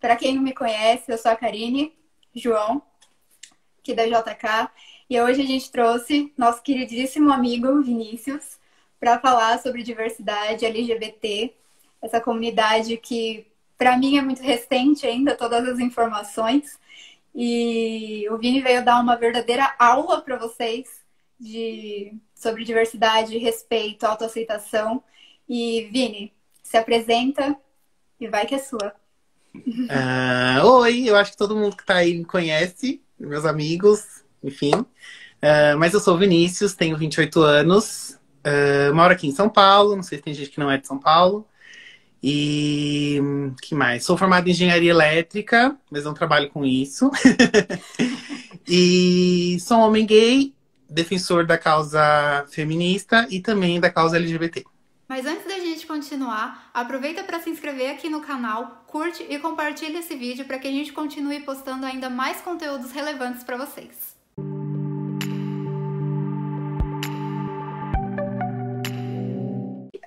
Para quem não me conhece, eu sou a Karine João, aqui da JK, e hoje a gente trouxe nosso queridíssimo amigo Vinícius para falar sobre diversidade LGBT, essa comunidade que para mim é muito recente ainda, todas as informações. E o Vini veio dar uma verdadeira aula para vocês sobre diversidade, respeito, autoaceitação. E Vini, se apresenta e vai que é sua. Oi, eu acho que todo mundo que tá aí me conhece, meus amigos, enfim. Mas eu sou o Vinícius, tenho 28 anos, moro aqui em São Paulo, não sei se tem gente que não é de São Paulo. E que mais? Sou formado em engenharia elétrica, mas não trabalho com isso. E sou um homem gay, defensor da causa feminista e também da causa LGBT. Mas antes da gente continuar, aproveita para se inscrever aqui no canal, curte e compartilha esse vídeo para que a gente continue postando ainda mais conteúdos relevantes para vocês.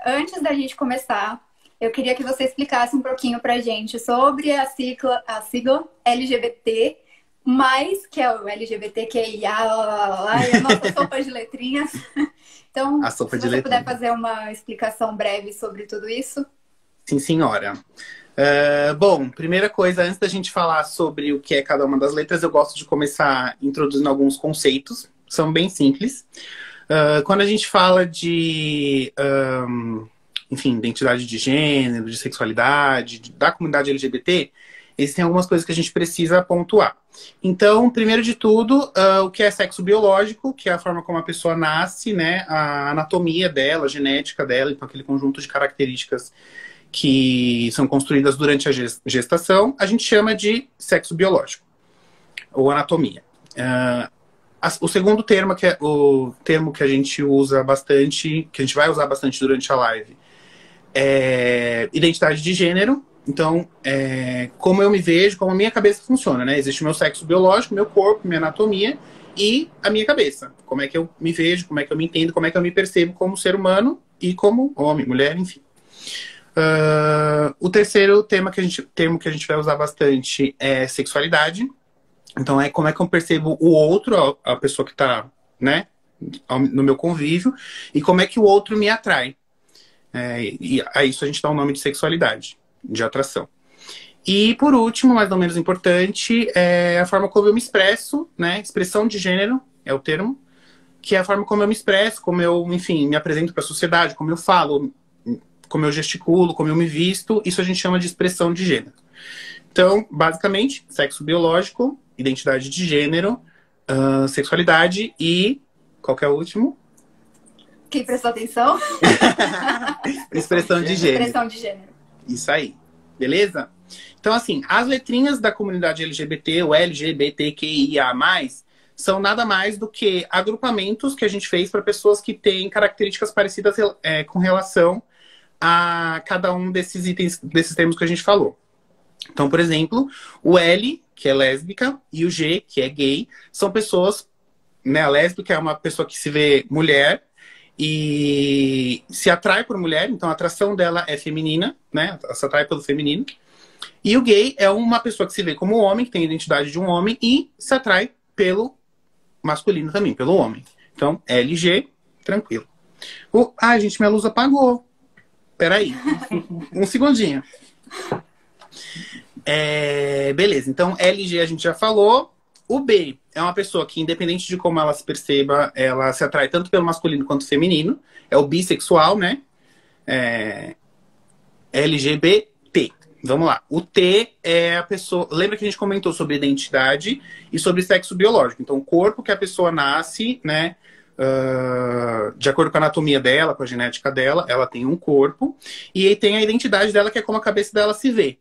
Antes da gente começar, eu queria que você explicasse um pouquinho pra gente sobre a sigla LGBT, que é o LGBTQIA, e a nossa sopa de letrinhas. Então, se você puder fazer uma explicação breve sobre tudo isso. Sim, senhora. Bom, primeira coisa, antes da gente falar sobre o que é cada uma das letras, eu gosto de começar introduzindo alguns conceitos, são bem simples. Quando a gente fala de... enfim, identidade de gênero, de sexualidade, da comunidade LGBT, existem algumas coisas que a gente precisa pontuar. Então, primeiro de tudo, o que é sexo biológico, que é a forma como a pessoa nasce, né, a anatomia dela, a genética dela, então aquele conjunto de características que são construídas durante a gestação, a gente chama de sexo biológico, ou anatomia. O segundo termo, que é o termo que a gente usa bastante, que a gente vai usar bastante durante a live, identidade de gênero. Então, como eu me vejo, como a minha cabeça funciona, né? Existe o meu sexo biológico, meu corpo, minha anatomia e a minha cabeça. Como é que eu me vejo, como é que eu me entendo, como é que eu me percebo como ser humano e como homem, mulher, enfim. O terceiro termo que a gente vai usar bastante é sexualidade. Então, como é que eu percebo o outro, a pessoa que está, né, no meu convívio, e como é que o outro me atrai. E a isso a gente dá o nome de sexualidade, de atração. E por último, mas não menos importante, é a forma como eu me expresso, né? Expressão de gênero é o termo, que é a forma como eu me expresso, como eu, enfim, me apresento para a sociedade, como eu falo, como eu gesticulo, como eu me visto. Isso a gente chama de expressão de gênero. Então, basicamente, sexo biológico, identidade de gênero, sexualidade e... qual que é o último? Quem prestou atenção? Expressão de gênero. Expressão de gênero. Isso aí. Beleza? Então, assim, as letrinhas da comunidade LGBT, o LGBTQIA+, são nada mais do que agrupamentos que a gente fez para pessoas que têm características parecidas com relação a cada um desses itens, desses termos que a gente falou. Então, por exemplo, o L, que é lésbica, e o G, que é gay, são pessoas, né, a lésbica é uma pessoa que se vê mulher e se atrai por mulher, então a atração dela é feminina, né, se atrai pelo feminino. E o gay é uma pessoa que se vê como homem, que tem a identidade de um homem e se atrai pelo masculino também, pelo homem. Então, LG, tranquilo. Gente, minha luz apagou. Peraí, um segundinho. Beleza, então LG a gente já falou. O B é uma pessoa que, independente de como ela se perceba, ela se atrai tanto pelo masculino quanto feminino. É o bissexual, né? LGBT. Vamos lá. O T é a pessoa... Lembra que a gente comentou sobre identidade e sobre sexo biológico. Então, o corpo que a pessoa nasce, né? De acordo com a anatomia dela, com a genética dela, ela tem um corpo. E aí tem a identidade dela, que é como a cabeça dela se vê.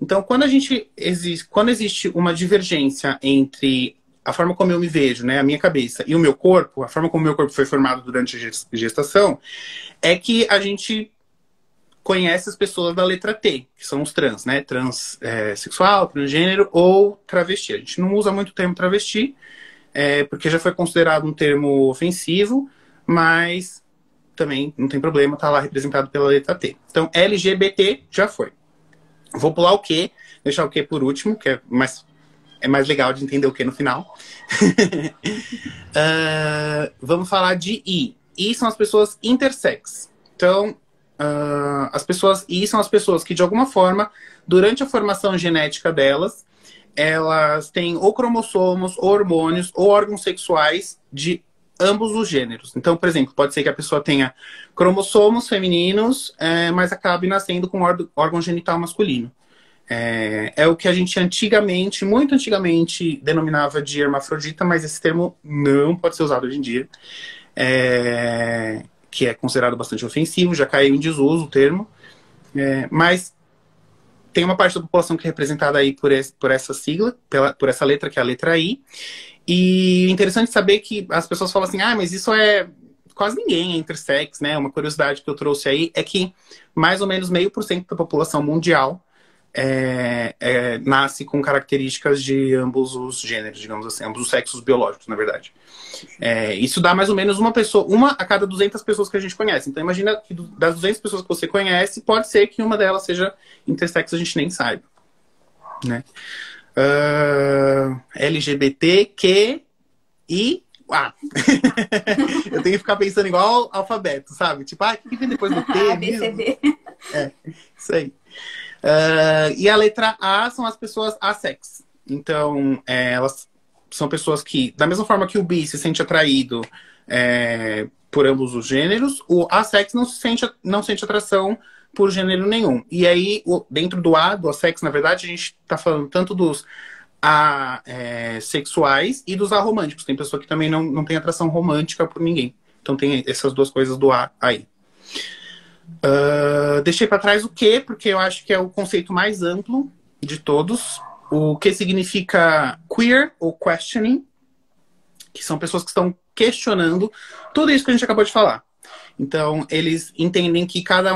Então, quando existe uma divergência entre a forma como eu me vejo, né, a minha cabeça, e o meu corpo, a forma como o meu corpo foi formado durante a gestação, é que a gente conhece as pessoas da letra T, que são os trans, né? Transsexual, transgênero ou travesti. A gente não usa muito o termo travesti, porque já foi considerado um termo ofensivo, mas também não tem problema, tá lá representado pela letra T. Então, LGBT já foi. Vou pular o Q, deixar o Q por último, que é mais legal de entender o Q no final. Vamos falar de I. I são as pessoas intersex. Então, as pessoas I são as pessoas que, de alguma forma, durante a formação genética delas, elas têm ou cromossomos, ou hormônios, ou órgãos sexuais de ambos os gêneros. Então, por exemplo, pode ser que a pessoa tenha cromossomos femininos, mas acabe nascendo com órgão genital masculino. É o que a gente antigamente, muito antigamente, denominava de hermafrodita, mas esse termo não pode ser usado hoje em dia. Que é considerado bastante ofensivo, já caiu em desuso o termo. Mas tem uma parte da população que é representada aí por essa sigla, por essa letra, que é a letra I. E interessante saber que as pessoas falam assim, mas isso quase ninguém é intersex, né? Uma curiosidade que eu trouxe aí é que mais ou menos 0,5% da população mundial nasce com características de ambos os gêneros, digamos assim, ambos os sexos biológicos, na verdade. Isso dá mais ou menos uma a cada 200 pessoas que a gente conhece. Então imagina que das 200 pessoas que você conhece, pode ser que uma delas seja intersex, a gente nem saiba, né? LGBTQIA. Eu tenho que ficar pensando igual alfabeto, sabe? Tipo, o que vem depois do T? A, B, C, D. Isso aí. E a letra A são as pessoas assex. Então, elas são pessoas que, da mesma forma que o bi se sente atraído por ambos os gêneros, o assex não sente atração por gênero nenhum. E aí, dentro do assex, na verdade, a gente está falando tanto dos sexuais e dos aromânticos. Tem pessoa que também não tem atração romântica por ninguém. Então tem essas duas coisas do A aí. Deixei para trás o Q, porque eu acho que é o conceito mais amplo de todos. O que significa queer ou questioning, que são pessoas que estão questionando tudo isso que a gente acabou de falar. Então, eles entendem que cada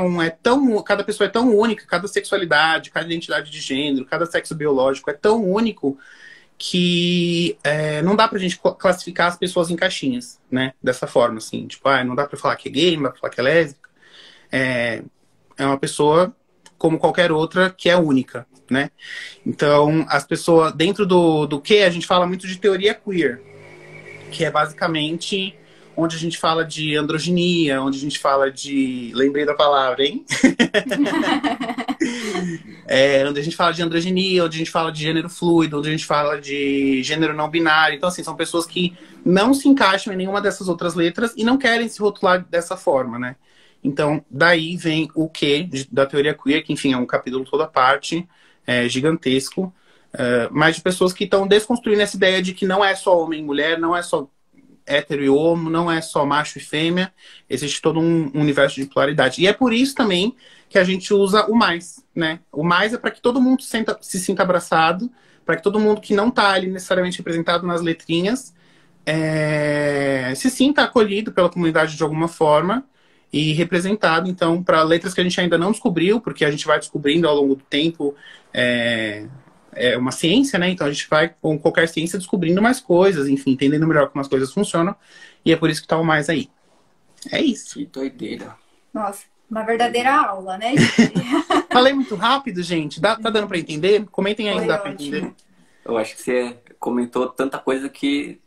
pessoa é tão única, cada sexualidade, cada identidade de gênero, cada sexo biológico é tão único que não dá pra gente classificar as pessoas em caixinhas, né? Dessa forma, assim. Tipo, não dá pra falar que é gay, não dá pra falar que é lésbica. É uma pessoa como qualquer outra que é única, né? Então, as pessoas, dentro do que a gente fala muito de teoria queer, que é basicamente onde a gente fala de androginia, onde a gente fala de... Lembrei da palavra, hein? Onde a gente fala de androginia, onde a gente fala de gênero fluido, onde a gente fala de gênero não binário. Então, assim, são pessoas que não se encaixam em nenhuma dessas outras letras e não querem se rotular dessa forma, né? Então, daí vem o Q da teoria queer, que, enfim, é um capítulo toda parte, gigantesco, mas de pessoas que estão desconstruindo essa ideia de que não é só homem e mulher, não é só hétero e homo, não é só macho e fêmea, existe todo um universo de polaridade. E é por isso também que a gente usa o mais, né? O mais é para que todo mundo se sinta abraçado, para que todo mundo que não está ali necessariamente representado nas letrinhas se sinta acolhido pela comunidade de alguma forma e representado, então, para letras que a gente ainda não descobriu, porque a gente vai descobrindo ao longo do tempo, é uma ciência, né? Então a gente vai, com qualquer ciência, descobrindo mais coisas, enfim, entendendo melhor como as coisas funcionam, e é por isso que tá o mais aí. É isso. Que doideira. Nossa, uma verdadeira aula, né, gente? Falei muito rápido, gente? Tá dando pra entender? Comentem aí se dá pra ótimo. entender. Eu acho que você comentou tanta coisa que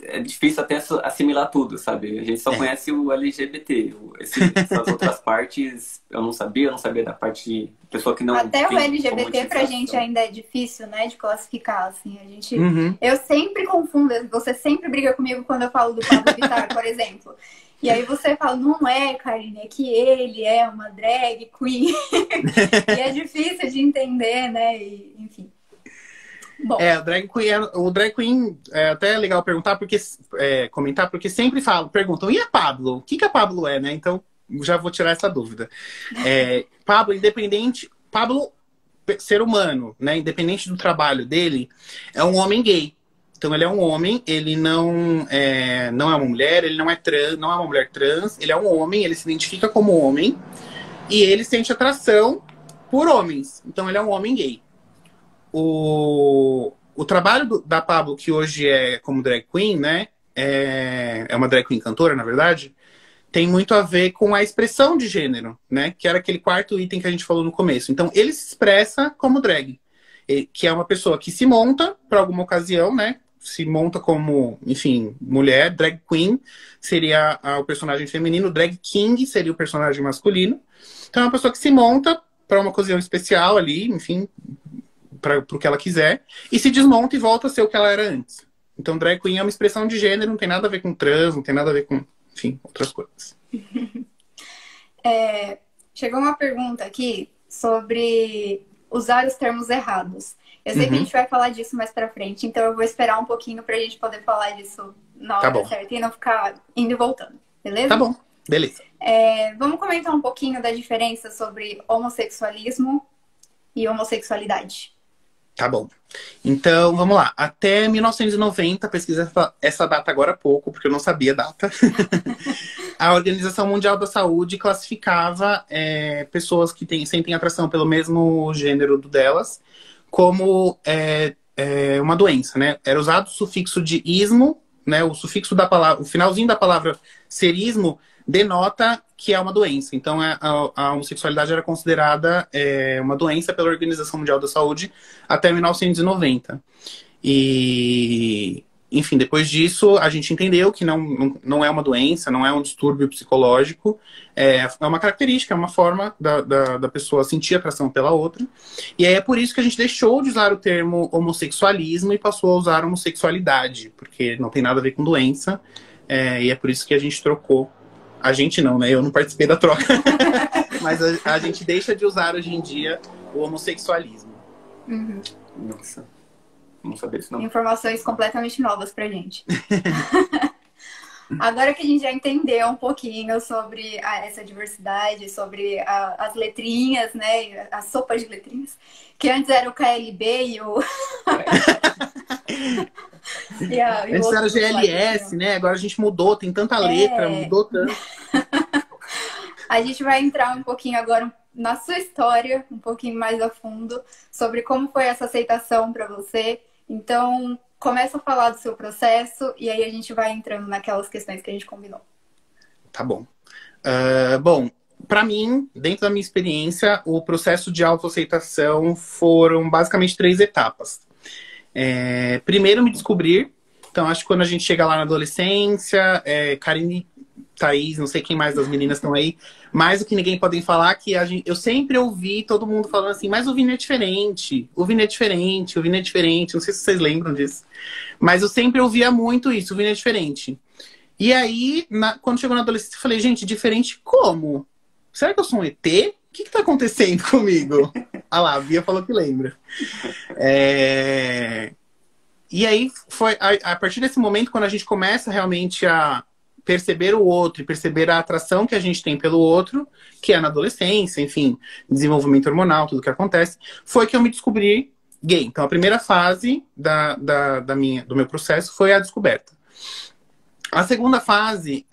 é difícil até assimilar tudo, sabe? A gente só conhece o LGBT. Essas outras partes eu não sabia da parte de pessoa que não... Até o LGBT pra gente ainda é difícil, né, de classificar, assim. A gente... Eu sempre confundo, você sempre briga comigo quando eu falo do Pablo Vittar, por exemplo. E aí você fala, não é, Karine, é que ele é uma drag queen. E é difícil de entender, né, e, enfim. Bom. O drag queen é até legal perguntar, porque comentar, porque sempre perguntam, e a Pablo? O que a Pablo é, né? Então, já vou tirar essa dúvida. Pablo, ser humano, né? Independente do trabalho dele, é um homem gay. Então, ele é um homem, ele não é uma mulher, ele não é uma mulher trans, ele é um homem, ele se identifica como homem, e ele sente atração por homens. Então, ele é um homem gay. O trabalho da Pablo, que hoje é como drag queen, né? É uma drag queen cantora, na verdade. tem muito a ver com a expressão de gênero, né? Que era aquele quarto item que a gente falou no começo. Então, ele se expressa como drag, que é uma pessoa que se monta para alguma ocasião, né? Se monta como, enfim, mulher. Drag queen seria o personagem feminino, drag king seria o personagem masculino. Então, é uma pessoa que se monta para uma ocasião especial ali, enfim, para o que ela quiser, e se desmonta e volta a ser o que ela era antes. Então, drag queen é uma expressão de gênero, não tem nada a ver com trans, não tem nada a ver com, enfim, outras coisas. Chegou uma pergunta aqui sobre usar os termos errados. Eu sei que a gente vai falar disso mais pra frente, então eu vou esperar um pouquinho pra gente poder falar disso na hora certa e não ficar indo e voltando, beleza? Tá bom, beleza. Vamos comentar um pouquinho da diferença sobre homossexualismo e homossexualidade. Tá bom. Então, vamos lá. Até 1990, pesquisei essa data agora há pouco, porque eu não sabia a data. A Organização Mundial da Saúde classificava pessoas que sentem atração pelo mesmo gênero do delas como uma doença, né? Era usado o sufixo de ismo, né? O sufixo da palavra, o finalzinho da palavra serismo denota que é uma doença. Então, a homossexualidade era considerada uma doença pela Organização Mundial da Saúde até 1990. E, enfim, depois disso, a gente entendeu que não é uma doença, não é um distúrbio psicológico, é uma característica, é uma forma da pessoa sentir atração pela outra. E aí é por isso que a gente deixou de usar o termo homossexualismo e passou a usar homossexualidade, porque não tem nada a ver com doença, e é por isso que a gente trocou. A gente não, né? Eu não participei da troca. Mas a gente deixa de usar hoje em dia o homossexualismo. Nossa, não sabia isso não. Informações completamente novas pra gente. Agora que a gente já entendeu um pouquinho sobre essa diversidade, sobre as letrinhas, né? A sopa de letrinhas, que antes era o KLB e o... Antes era o GLS, né? Agora a gente mudou, tem tanta letra, mudou tanto. A gente vai entrar um pouquinho agora na sua história, um pouquinho mais a fundo, sobre como foi essa aceitação para você. Então, começa a falar do seu processo e aí a gente vai entrando naquelas questões que a gente combinou. Tá bom. Bom, para mim, dentro da minha experiência, o processo de autoaceitação foram basicamente 3 etapas. Primeiro, me descobrir. Então, acho que quando a gente chega lá na adolescência, Karine, Thaís, não sei quem mais das meninas estão aí, mais do que ninguém podem falar que eu sempre ouvi todo mundo falando assim, mas o Vini é diferente, o Vini é diferente, o Vini é diferente. Não sei se vocês lembram disso. Mas eu sempre ouvia muito isso, o Vini é diferente. E aí, quando chegou na adolescência, eu falei, gente, diferente como? Será que eu sou um ET? O que tá acontecendo comigo? Ah lá, a Bia falou que lembra. E aí, foi a partir desse momento, quando a gente começa realmente a perceber o outro e perceber a atração que a gente tem pelo outro, que é na adolescência, enfim, desenvolvimento hormonal, tudo que acontece, foi que eu me descobri gay. Então, a primeira fase do meu processo foi a descoberta. A segunda fase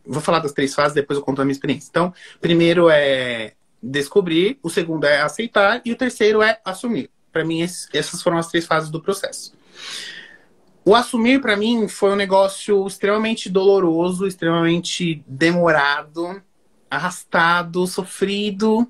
vou falar das 3 fases, depois eu conto a minha experiência. Então, primeiro é descobrir, o segundo é aceitar e o terceiro é assumir. Para mim, essas foram as 3 fases do processo. O assumir, para mim, foi um negócio extremamente doloroso, extremamente demorado, arrastado, sofrido.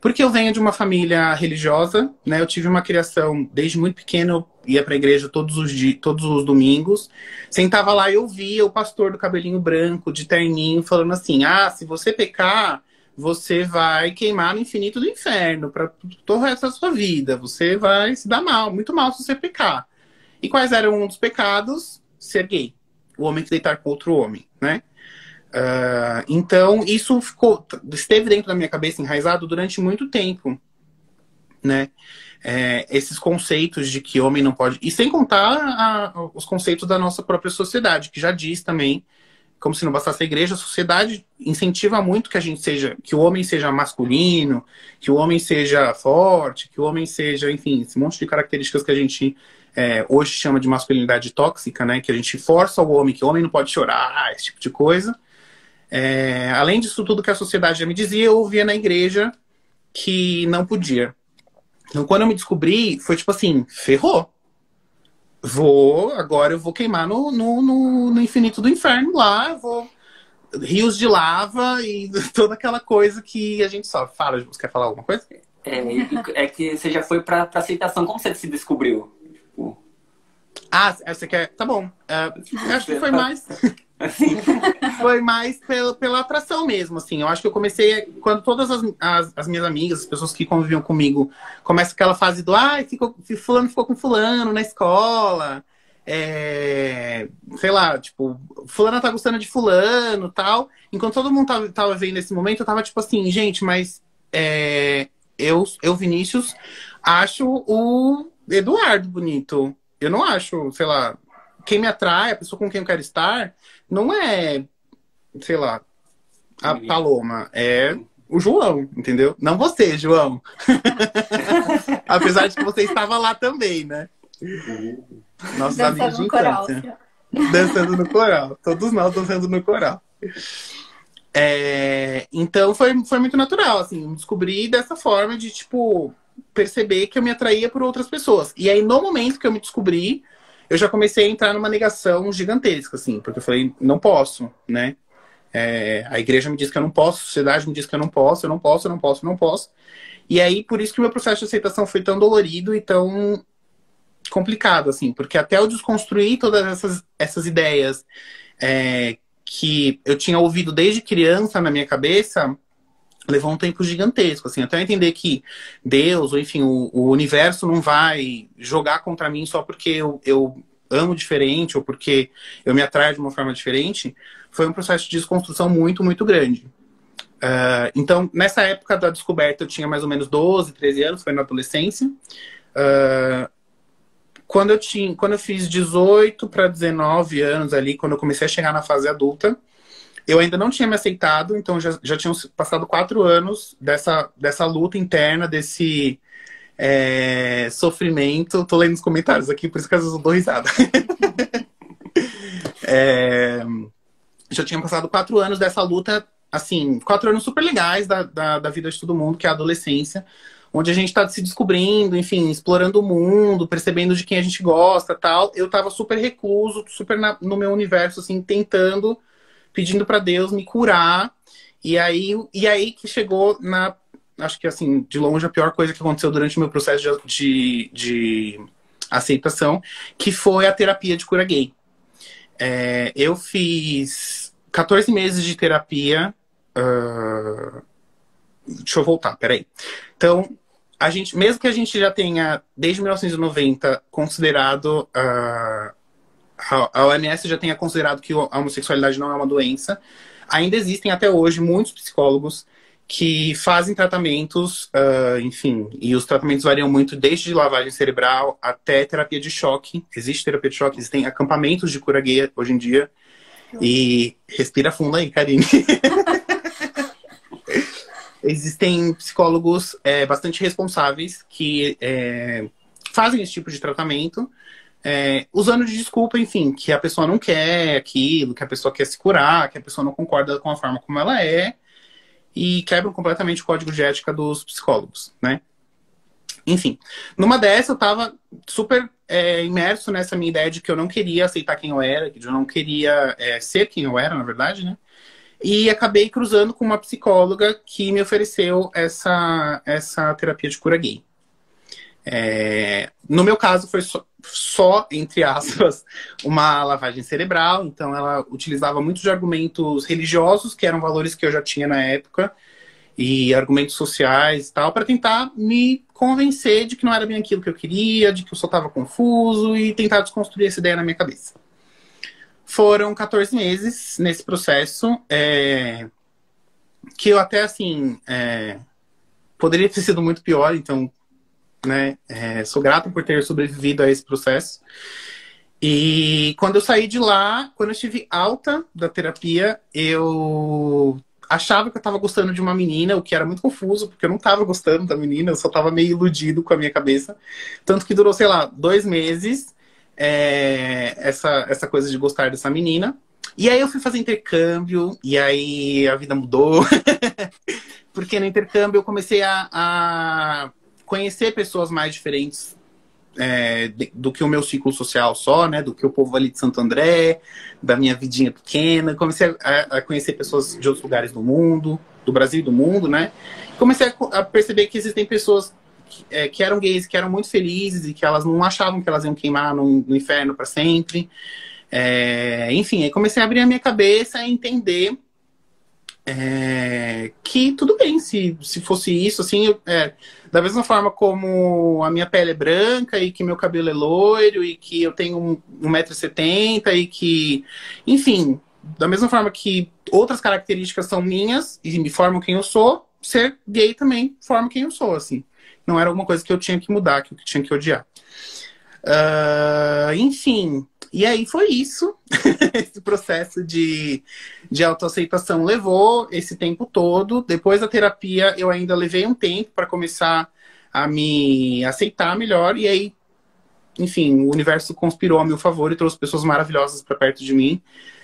Porque eu venho de uma família religiosa, né? Eu tive uma criação desde muito pequeno, eu ia para a igreja todos os domingos. Sentava lá e eu via o pastor do cabelinho branco, de terninho, falando assim: se você pecar, você vai queimar no infinito do inferno para todo o resto da sua vida. Você vai se dar mal, muito mal se você pecar. E quais eram um dos pecados? Ser gay. O homem que deitar com outro homem, né? Então, isso esteve dentro da minha cabeça, enraizado durante muito tempo, né? Esses conceitos de que homem não pode... E sem contar os conceitos da nossa própria sociedade, que já diz também, como se não bastasse a igreja, a sociedade incentiva muito que o homem seja masculino, que o homem seja forte, que o homem seja, enfim, esse monte de características que a gente hoje chama de masculinidade tóxica, né? Que a gente força o homem, que o homem não pode chorar, esse tipo de coisa. Além disso tudo que a sociedade já me dizia, eu ouvia na igreja que não podia. Então, quando eu me descobri, foi tipo assim, ferrou. Agora eu vou queimar no infinito do inferno lá, vou rios de lava e toda aquela coisa que a gente sofre. Fala, você quer falar alguma coisa? É que você já foi pra aceitação. Como você se descobriu? Tipo, Ah, você quer? Tá bom. Acho que foi mais. assim. Foi mais pela atração mesmo, assim. Eu acho que eu comecei quando todas as minhas amigas, as pessoas que conviviam comigo, começa aquela fase do fulano ficou com fulano na escola. Sei lá, tipo, fulana tá gostando de fulano, tal. Enquanto todo mundo tava vendo esse momento, eu tava tipo assim, gente, mas eu, Vinícius, acho o Eduardo bonito. Eu não acho, sei lá, quem me atrai, a pessoa com quem eu quero estar, não é, sei lá, a Paloma, é o João, entendeu? Não você, João. Apesar de que você estava lá também, né? Nossos amigos de infância. Dançando no coral. Todos nós dançando no coral. Então foi muito natural, assim, descobri dessa forma de, tipo, perceber que eu me atraía por outras pessoas. E aí, no momento que eu me descobri, eu já comecei a entrar numa negação gigantesca, assim, porque eu falei, não posso, né? A igreja me diz que eu não posso, a sociedade me diz que eu não posso, eu não posso, eu não posso, eu não posso. E aí, por isso que o meu processo de aceitação foi tão dolorido e tão complicado, assim, porque até eu desconstruir todas essas ideias que eu tinha ouvido desde criança na minha cabeça, levou um tempo gigantesco, assim, até eu entender que Deus, ou enfim, o universo não vai jogar contra mim só porque eu amo diferente ou porque eu me atraio de uma forma diferente, foi um processo de desconstrução muito, muito grande. Então, nessa época da descoberta, eu tinha mais ou menos 12, 13 anos, foi na adolescência. Quando eu fiz 18 para 19 anos ali, quando eu comecei a chegar na fase adulta, eu ainda não tinha me aceitado, então já tinham passado 4 anos dessa luta interna, desse sofrimento. Tô lendo os comentários aqui, por isso que às vezes eu dou risada. Já tinha passado 4 anos dessa luta, assim, 4 anos super legais da vida de todo mundo, que é a adolescência, onde a gente tá se descobrindo, enfim, explorando o mundo, percebendo de quem a gente gosta, tal. Eu tava super recluso, super no meu universo, assim, tentando, pedindo pra Deus me curar. E aí que chegou acho que, assim, de longe a pior coisa que aconteceu durante o meu processo de aceitação, que foi a terapia de cura gay. Eu fiz 14 meses de terapia. Deixa eu voltar, peraí. Então, mesmo que a gente já tenha, desde 1990, considerado, a OMS já tenha considerado que a homossexualidade não é uma doença, ainda existem até hoje muitos psicólogos que fazem tratamentos, enfim, e os tratamentos variam muito, desde lavagem cerebral até terapia de choque. Existe terapia de choque, existem acampamentos de cura gay hoje em dia. E respira fundo aí, Karine. Existem psicólogos bastante responsáveis que fazem esse tipo de tratamento, usando de desculpa, enfim, que a pessoa não quer aquilo, que a pessoa quer se curar, que a pessoa não concorda com a forma como ela é, e quebram completamente o código de ética dos psicólogos, né? Enfim, numa dessa eu tava super imerso nessa minha ideia de que eu não queria aceitar quem eu era, que eu não queria ser quem eu era, na verdade, né? E acabei cruzando com uma psicóloga que me ofereceu essa terapia de cura gay. No meu caso, foi só, entre aspas, uma lavagem cerebral. Então, ela utilizava muitos de argumentos religiosos, que eram valores que eu já tinha na época, e argumentos sociais e tal, para tentar me convencer de que não era bem aquilo que eu queria, de que eu só estava confuso, e tentar desconstruir essa ideia na minha cabeça. Foram 14 meses nesse processo, que eu até, assim, poderia ter sido muito pior, então, né, sou grato por ter sobrevivido a esse processo. E quando eu saí de lá, quando eu estive alta da terapia, eu achava que eu tava gostando de uma menina, o que era muito confuso, porque eu não tava gostando da menina, eu só tava meio iludido com a minha cabeça. Tanto que durou, sei lá, 2 meses, essa coisa de gostar dessa menina. E aí eu fui fazer intercâmbio, e aí a vida mudou. Porque no intercâmbio eu comecei a conhecer pessoas mais diferentes do que o meu ciclo social só, né? Do que o povo ali de Santo André, da minha vidinha pequena. Comecei a conhecer pessoas de outros lugares do mundo, do Brasil e do mundo, né? Comecei a perceber que existem pessoas que eram gays, que eram muito felizes e que elas não achavam que elas iam queimar no inferno para sempre. Enfim, aí comecei a abrir a minha cabeça e entender que tudo bem se fosse isso, assim, da mesma forma como a minha pele é branca e que meu cabelo é loiro e que eu tenho 1,70 m e que, enfim, da mesma forma que outras características são minhas e me formam quem eu sou, ser gay também forma quem eu sou, assim. Não era alguma coisa que eu tinha que mudar, que eu tinha que odiar. Enfim, e aí foi isso. Esse processo de autoaceitação levou esse tempo todo. Depois da terapia, eu ainda levei um tempo para começar a me aceitar melhor. E aí, enfim, o universo conspirou a meu favor e trouxe pessoas maravilhosas para perto de mim.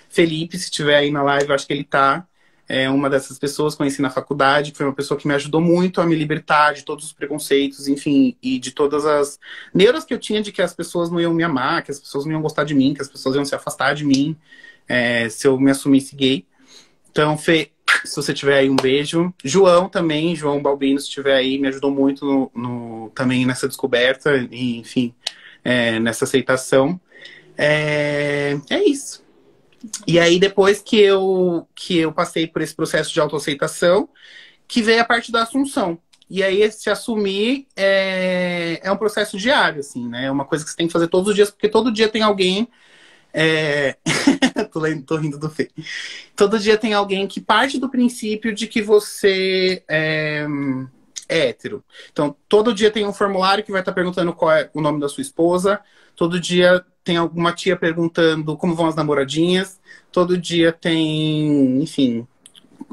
Felipe, se estiver aí na live, eu acho que ele tá. É uma dessas pessoas que conheci na faculdade, que foi uma pessoa que me ajudou muito a me libertar de todos os preconceitos, enfim, e de todas as neuras que eu tinha de que as pessoas não iam me amar, que as pessoas não iam gostar de mim, que as pessoas iam se afastar de mim, se eu me assumisse gay. Então, Fê, se você tiver aí, um beijo. João também, João Balbino, se estiver aí, me ajudou muito também nessa descoberta, e, enfim, nessa aceitação. É isso. E aí, depois que eu passei por esse processo de autoaceitação, que veio a parte da assunção. E aí, se assumir é um processo diário, assim, né? É uma coisa que você tem que fazer todos os dias, porque todo dia tem alguém... tô rindo do Fê. Todo dia tem alguém que parte do princípio de que você é hétero. Então, todo dia tem um formulário que vai estar perguntando qual é o nome da sua esposa. Todo dia tem alguma tia perguntando como vão as namoradinhas. Todo dia tem, enfim,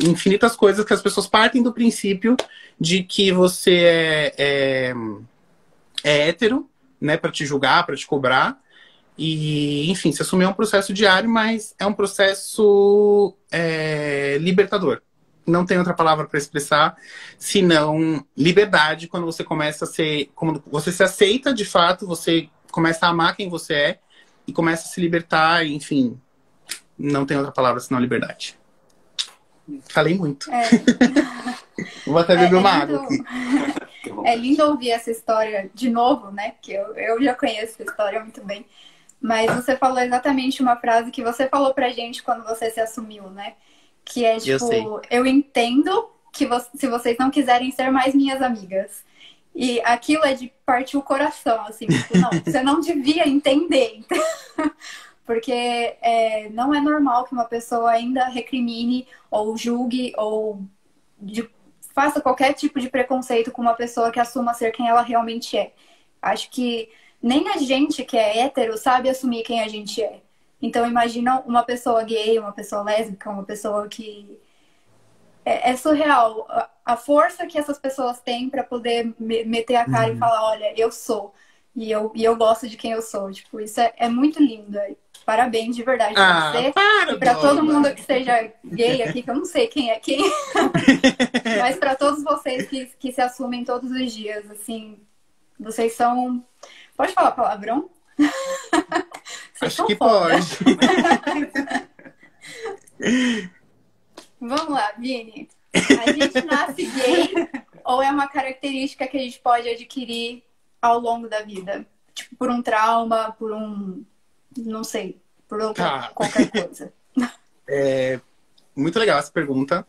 infinitas coisas que as pessoas partem do princípio de que você é hétero, né, para te julgar, para te cobrar. E, enfim, se assumir é um processo diário, mas é um processo libertador. Não tem outra palavra para expressar, senão liberdade, quando você começa a ser... Quando você se aceita, de fato, você começa a amar quem você é e começa a se libertar, enfim, não tem outra palavra senão liberdade. Falei muito. Vou até beber uma água aqui. É lindo ouvir essa história de novo, né? Que eu já conheço essa história muito bem. Mas você falou exatamente uma frase que você falou pra gente quando você se assumiu, né? Que é tipo, eu entendo que se vocês não quiserem ser mais minhas amigas. E aquilo é de partir o coração, assim, tipo, não, você não devia entender. Porque não é normal que uma pessoa ainda recrimine ou julgue ou faça qualquer tipo de preconceito com uma pessoa que assuma ser quem ela realmente é. Acho que nem a gente que é hétero sabe assumir quem a gente é. Então imagina uma pessoa gay, uma pessoa lésbica, uma pessoa que... É surreal a força que essas pessoas têm pra poder meter a cara e falar, olha, eu sou. E eu gosto de quem eu sou. Tipo, isso é muito lindo. Parabéns de verdade pra você. E pra todo mundo que seja gay aqui, que eu não sei quem é quem. Mas pra todos vocês que se assumem todos os dias, assim, vocês são... Pode falar palavrão? Acho que pode. Vamos lá, Vini. A gente nasce gay ou é uma característica que a gente pode adquirir ao longo da vida? Tipo, por um trauma, por um... Não sei, por qualquer coisa. Muito legal essa pergunta.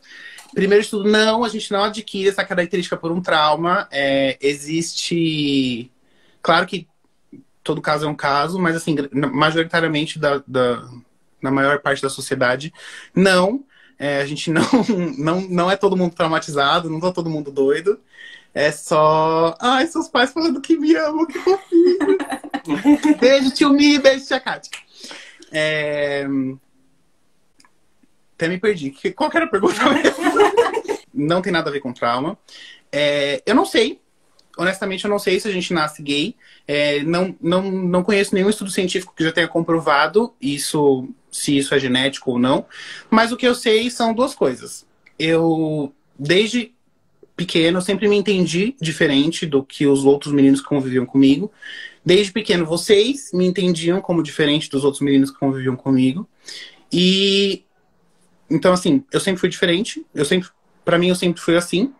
Primeiro de tudo, não, a gente não adquire essa característica por um trauma. Existe... Claro que todo caso é um caso, mas assim, majoritariamente na maior parte da sociedade, não. A gente não é todo mundo traumatizado, não tá todo mundo doido. É só... Ai, seus pais falando que me amam, que fofinho. Beijo, tio Mi, beijo, tia Kátia. Até me perdi. Qual que era a pergunta? Não tem nada a ver com trauma. Eu não sei. Honestamente, eu não sei se a gente nasce gay. Não conheço nenhum estudo científico que já tenha comprovado isso, se isso é genético ou não. Mas o que eu sei são duas coisas. Desde pequeno, eu sempre me entendi diferente do que os outros meninos que conviviam comigo. Desde pequeno, vocês me entendiam como diferente dos outros meninos que conviviam comigo. E então, assim, eu sempre fui diferente. Pra mim, eu sempre fui assim.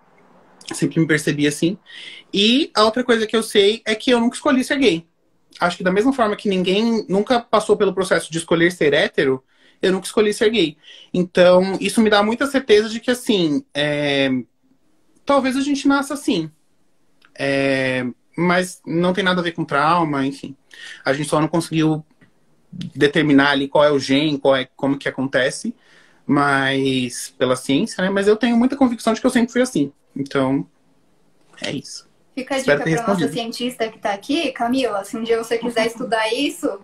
Sempre me percebi assim. E a outra coisa que eu sei é que eu nunca escolhi ser gay. Acho que da mesma forma que ninguém nunca passou pelo processo de escolher ser hétero, eu nunca escolhi ser gay. Então, isso me dá muita certeza de que, assim, talvez a gente nasça assim. Mas não tem nada a ver com trauma, enfim. A gente só não conseguiu determinar ali qual é o gene, como que acontece, mas pela ciência, né? Mas eu tenho muita convicção de que eu sempre fui assim. Então, é isso. Fica a dica para nossa cientista que está aqui, Camila, se um dia você quiser estudar isso...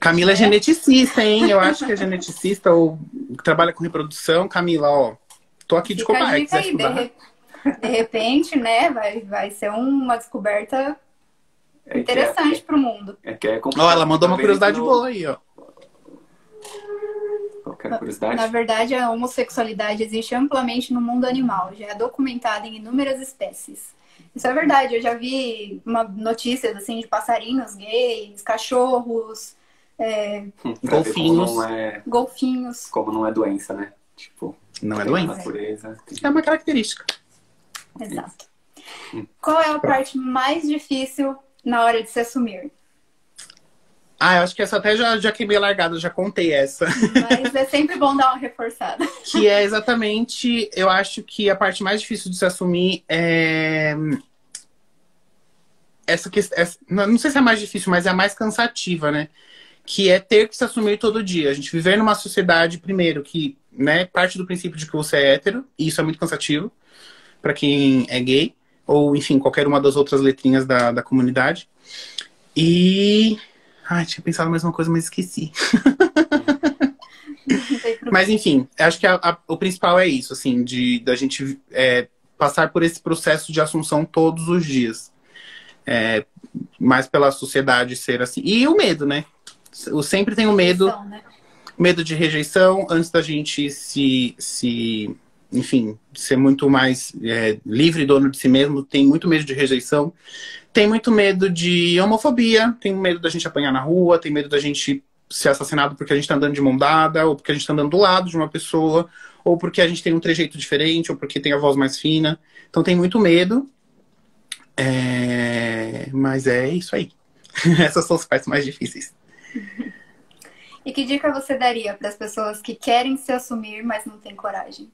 Camila é geneticista, hein? Eu acho que é geneticista ou trabalha com reprodução. Camila, ó, tô aqui de cobaia. Fica a dica aí, de repente, né, vai ser uma descoberta interessante para o mundo. Ó, ela mandou uma curiosidade boa aí, ó. Qualquer curiosidade? Na verdade, a homossexualidade existe amplamente no mundo animal. Já é documentada em inúmeras espécies. Isso é verdade. Eu já vi notícias assim de passarinhos gays, cachorros, golfinhos. Golfinhos. Como não é doença, né? Tipo, não é doença. Natureza. É uma característica. Exato. Qual é a parte mais difícil na hora de se assumir? Eu acho que essa até já queimei a largada, já contei essa. Mas é sempre bom dar uma reforçada. Que é exatamente, eu acho que a parte mais difícil de se assumir é... essa questão, não sei se é a mais difícil, mas é a mais cansativa, né? Que é ter que se assumir todo dia. A gente viver numa sociedade, primeiro, que, né, parte do princípio de que você é hétero, e isso é muito cansativo para quem é gay, ou, enfim, qualquer uma das outras letrinhas da comunidade. E... tinha pensado mais uma coisa, mas esqueci. Mas, enfim, acho que o principal é isso, assim, da gente passar por esse processo de assunção todos os dias. Mais pela sociedade ser assim. E o medo, né? Eu sempre tenho medo, né? Medo de rejeição, antes da gente enfim, ser muito mais livre, dono de si mesmo, tem muito medo de rejeição. Tem muito medo de homofobia, tem medo da gente apanhar na rua, tem medo da gente ser assassinado porque a gente tá andando de mão dada, ou porque a gente tá andando do lado de uma pessoa, ou porque a gente tem um trejeito diferente, ou porque tem a voz mais fina. Então tem muito medo. Mas é isso aí. Essas são as partes mais difíceis. E que dica você daria para as pessoas que querem se assumir, mas não têm coragem?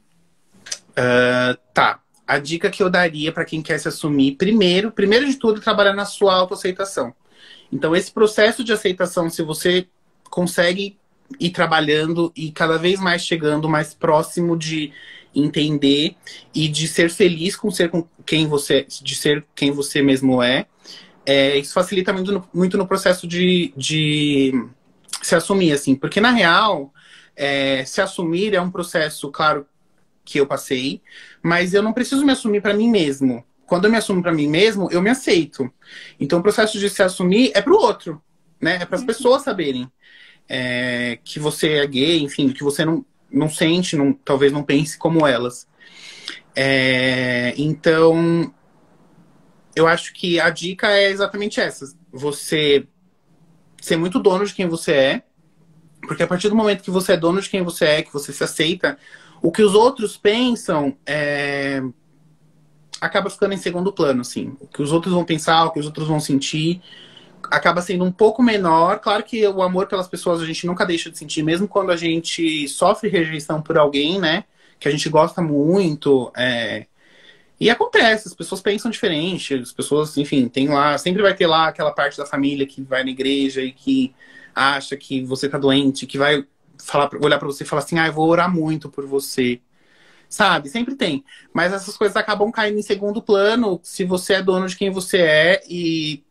Tá. A dica que eu daria para quem quer se assumir, primeiro de tudo, é trabalhar na sua autoaceitação. Então, esse processo de aceitação, se você consegue ir trabalhando e cada vez mais chegando mais próximo de entender e de ser feliz com quem você mesmo isso facilita muito no processo de se assumir, assim. Porque, na real, se assumir é um processo, claro, que eu passei, mas eu não preciso me assumir para mim mesmo. Quando eu me assumo para mim mesmo, eu me aceito. Então o processo de se assumir é pro outro, né? É para as pessoas saberem que você é gay, enfim, que você não sente, talvez não pense como elas. Então eu acho que a dica é exatamente essa. Você ser muito dono de quem você é, porque a partir do momento que você é dono de quem você é, que você se aceita, o que os outros pensam acaba ficando em segundo plano, assim. O que os outros vão pensar, o que os outros vão sentir, acaba sendo um pouco menor. Claro que o amor pelas pessoas a gente nunca deixa de sentir, mesmo quando a gente sofre rejeição por alguém, né? Que a gente gosta muito. E acontece, as pessoas pensam diferente, as pessoas, enfim, sempre vai ter lá aquela parte da família que vai na igreja e que acha que você tá doente, que vai olhar pra você e falar assim, eu vou orar muito por você. Sabe? Sempre tem. Mas essas coisas acabam caindo em segundo plano se você é dono de quem você é e,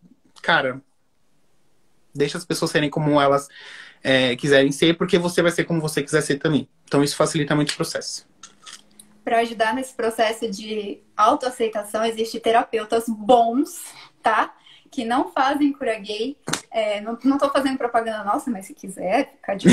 cara, deixa as pessoas serem como elas quiserem ser, porque você vai ser como você quiser ser também. Então isso facilita muito o processo. Para ajudar nesse processo de autoaceitação, existem terapeutas bons, tá? Que não fazem cura gay. Não tô fazendo propaganda nossa, mas se quiser, fica de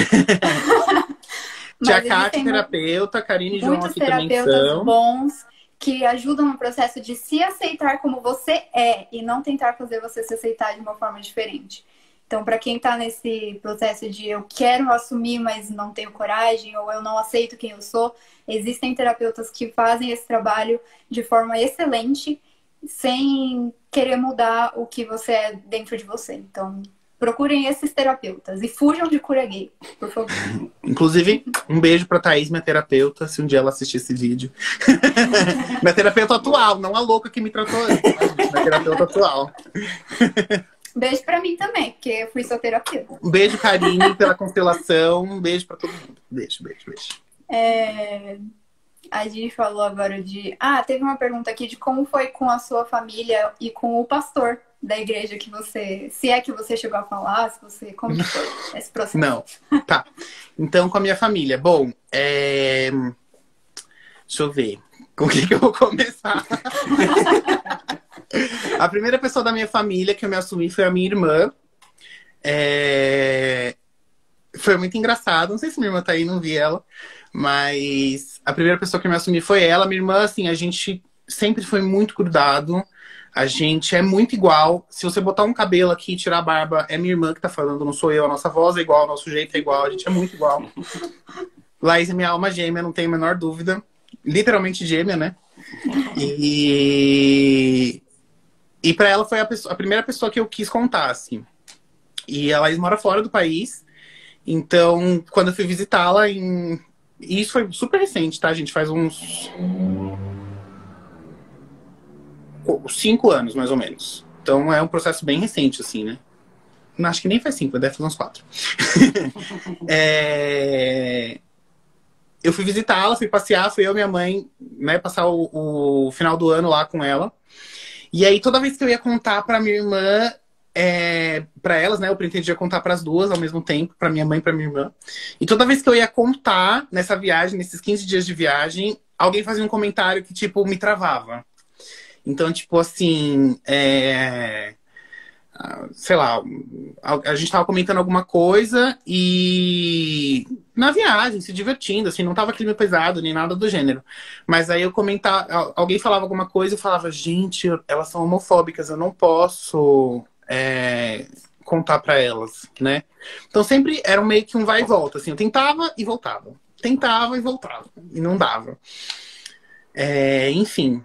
Tia Kátia, terapeuta, Karine e João aqui também são. Muitos terapeutas bons que ajudam no processo de se aceitar como você é e não tentar fazer você se aceitar de uma forma diferente. Então, para quem está nesse processo de eu quero assumir, mas não tenho coragem, ou eu não aceito quem eu sou, existem terapeutas que fazem esse trabalho de forma excelente, sem querer mudar o que você é dentro de você. Então, procurem esses terapeutas e fujam de cura gay, por favor. Inclusive, um beijo pra Thaís, minha terapeuta, se um dia ela assistir esse vídeo. Minha terapeuta atual, não a louca que me tratou antes. Minha terapeuta atual. Beijo pra mim também, porque eu fui sua terapeuta. Um beijo, Karine, pela constelação. Um beijo pra todo mundo. Beijo, beijo, beijo. A gente falou agora de... teve uma pergunta aqui de como foi com a sua família e com o pastor da igreja que você... Se é que você chegou a falar, se você... Como que foi esse processo? Não, tá. Então, com a minha família. Bom, deixa eu ver. Com o que eu vou começar? A primeira pessoa da minha família que eu me assumi foi a minha irmã. Foi muito engraçado. Não sei se minha irmã tá aí, não vi ela. Mas a primeira pessoa que eu me assumi foi ela. Minha irmã, assim, a gente sempre foi muito grudado. A gente é muito igual. Se você botar um cabelo aqui e tirar a barba, é minha irmã que tá falando, não sou eu. A nossa voz é igual, o nosso jeito é igual. A gente é muito igual. Laís é minha alma gêmea, não tenho a menor dúvida. Literalmente gêmea, né? E pra ela foi a primeira pessoa que eu quis contar, assim. E a Laís mora fora do país. Então, quando eu fui visitá-la E isso foi super recente, tá, gente? Faz uns 5 anos, mais ou menos. Então, é um processo bem recente, assim, né? Não, acho que nem faz 5, deve fazer uns 4. Eu fui visitá-la, fui passear, fui eu e minha mãe, né, passar o final do ano lá com ela. E aí, toda vez que eu ia contar pra minha irmã, pra elas, né, eu pretendia contar pras duas ao mesmo tempo, pra minha mãe e pra minha irmã. E toda vez que eu ia contar nessa viagem, nesses 15 dias de viagem, alguém fazia um comentário que, tipo, me travava. Então, tipo, assim, sei lá, a gente tava comentando alguma coisa e na viagem, se divertindo, assim, não tava clima pesado, nem nada do gênero. Mas aí eu comentava, alguém falava alguma coisa e eu falava, gente, elas são homofóbicas, eu não posso contar pra elas, né? Então sempre era meio que um vai e volta, assim, eu tentava e voltava. Tentava e voltava. E não dava. Enfim.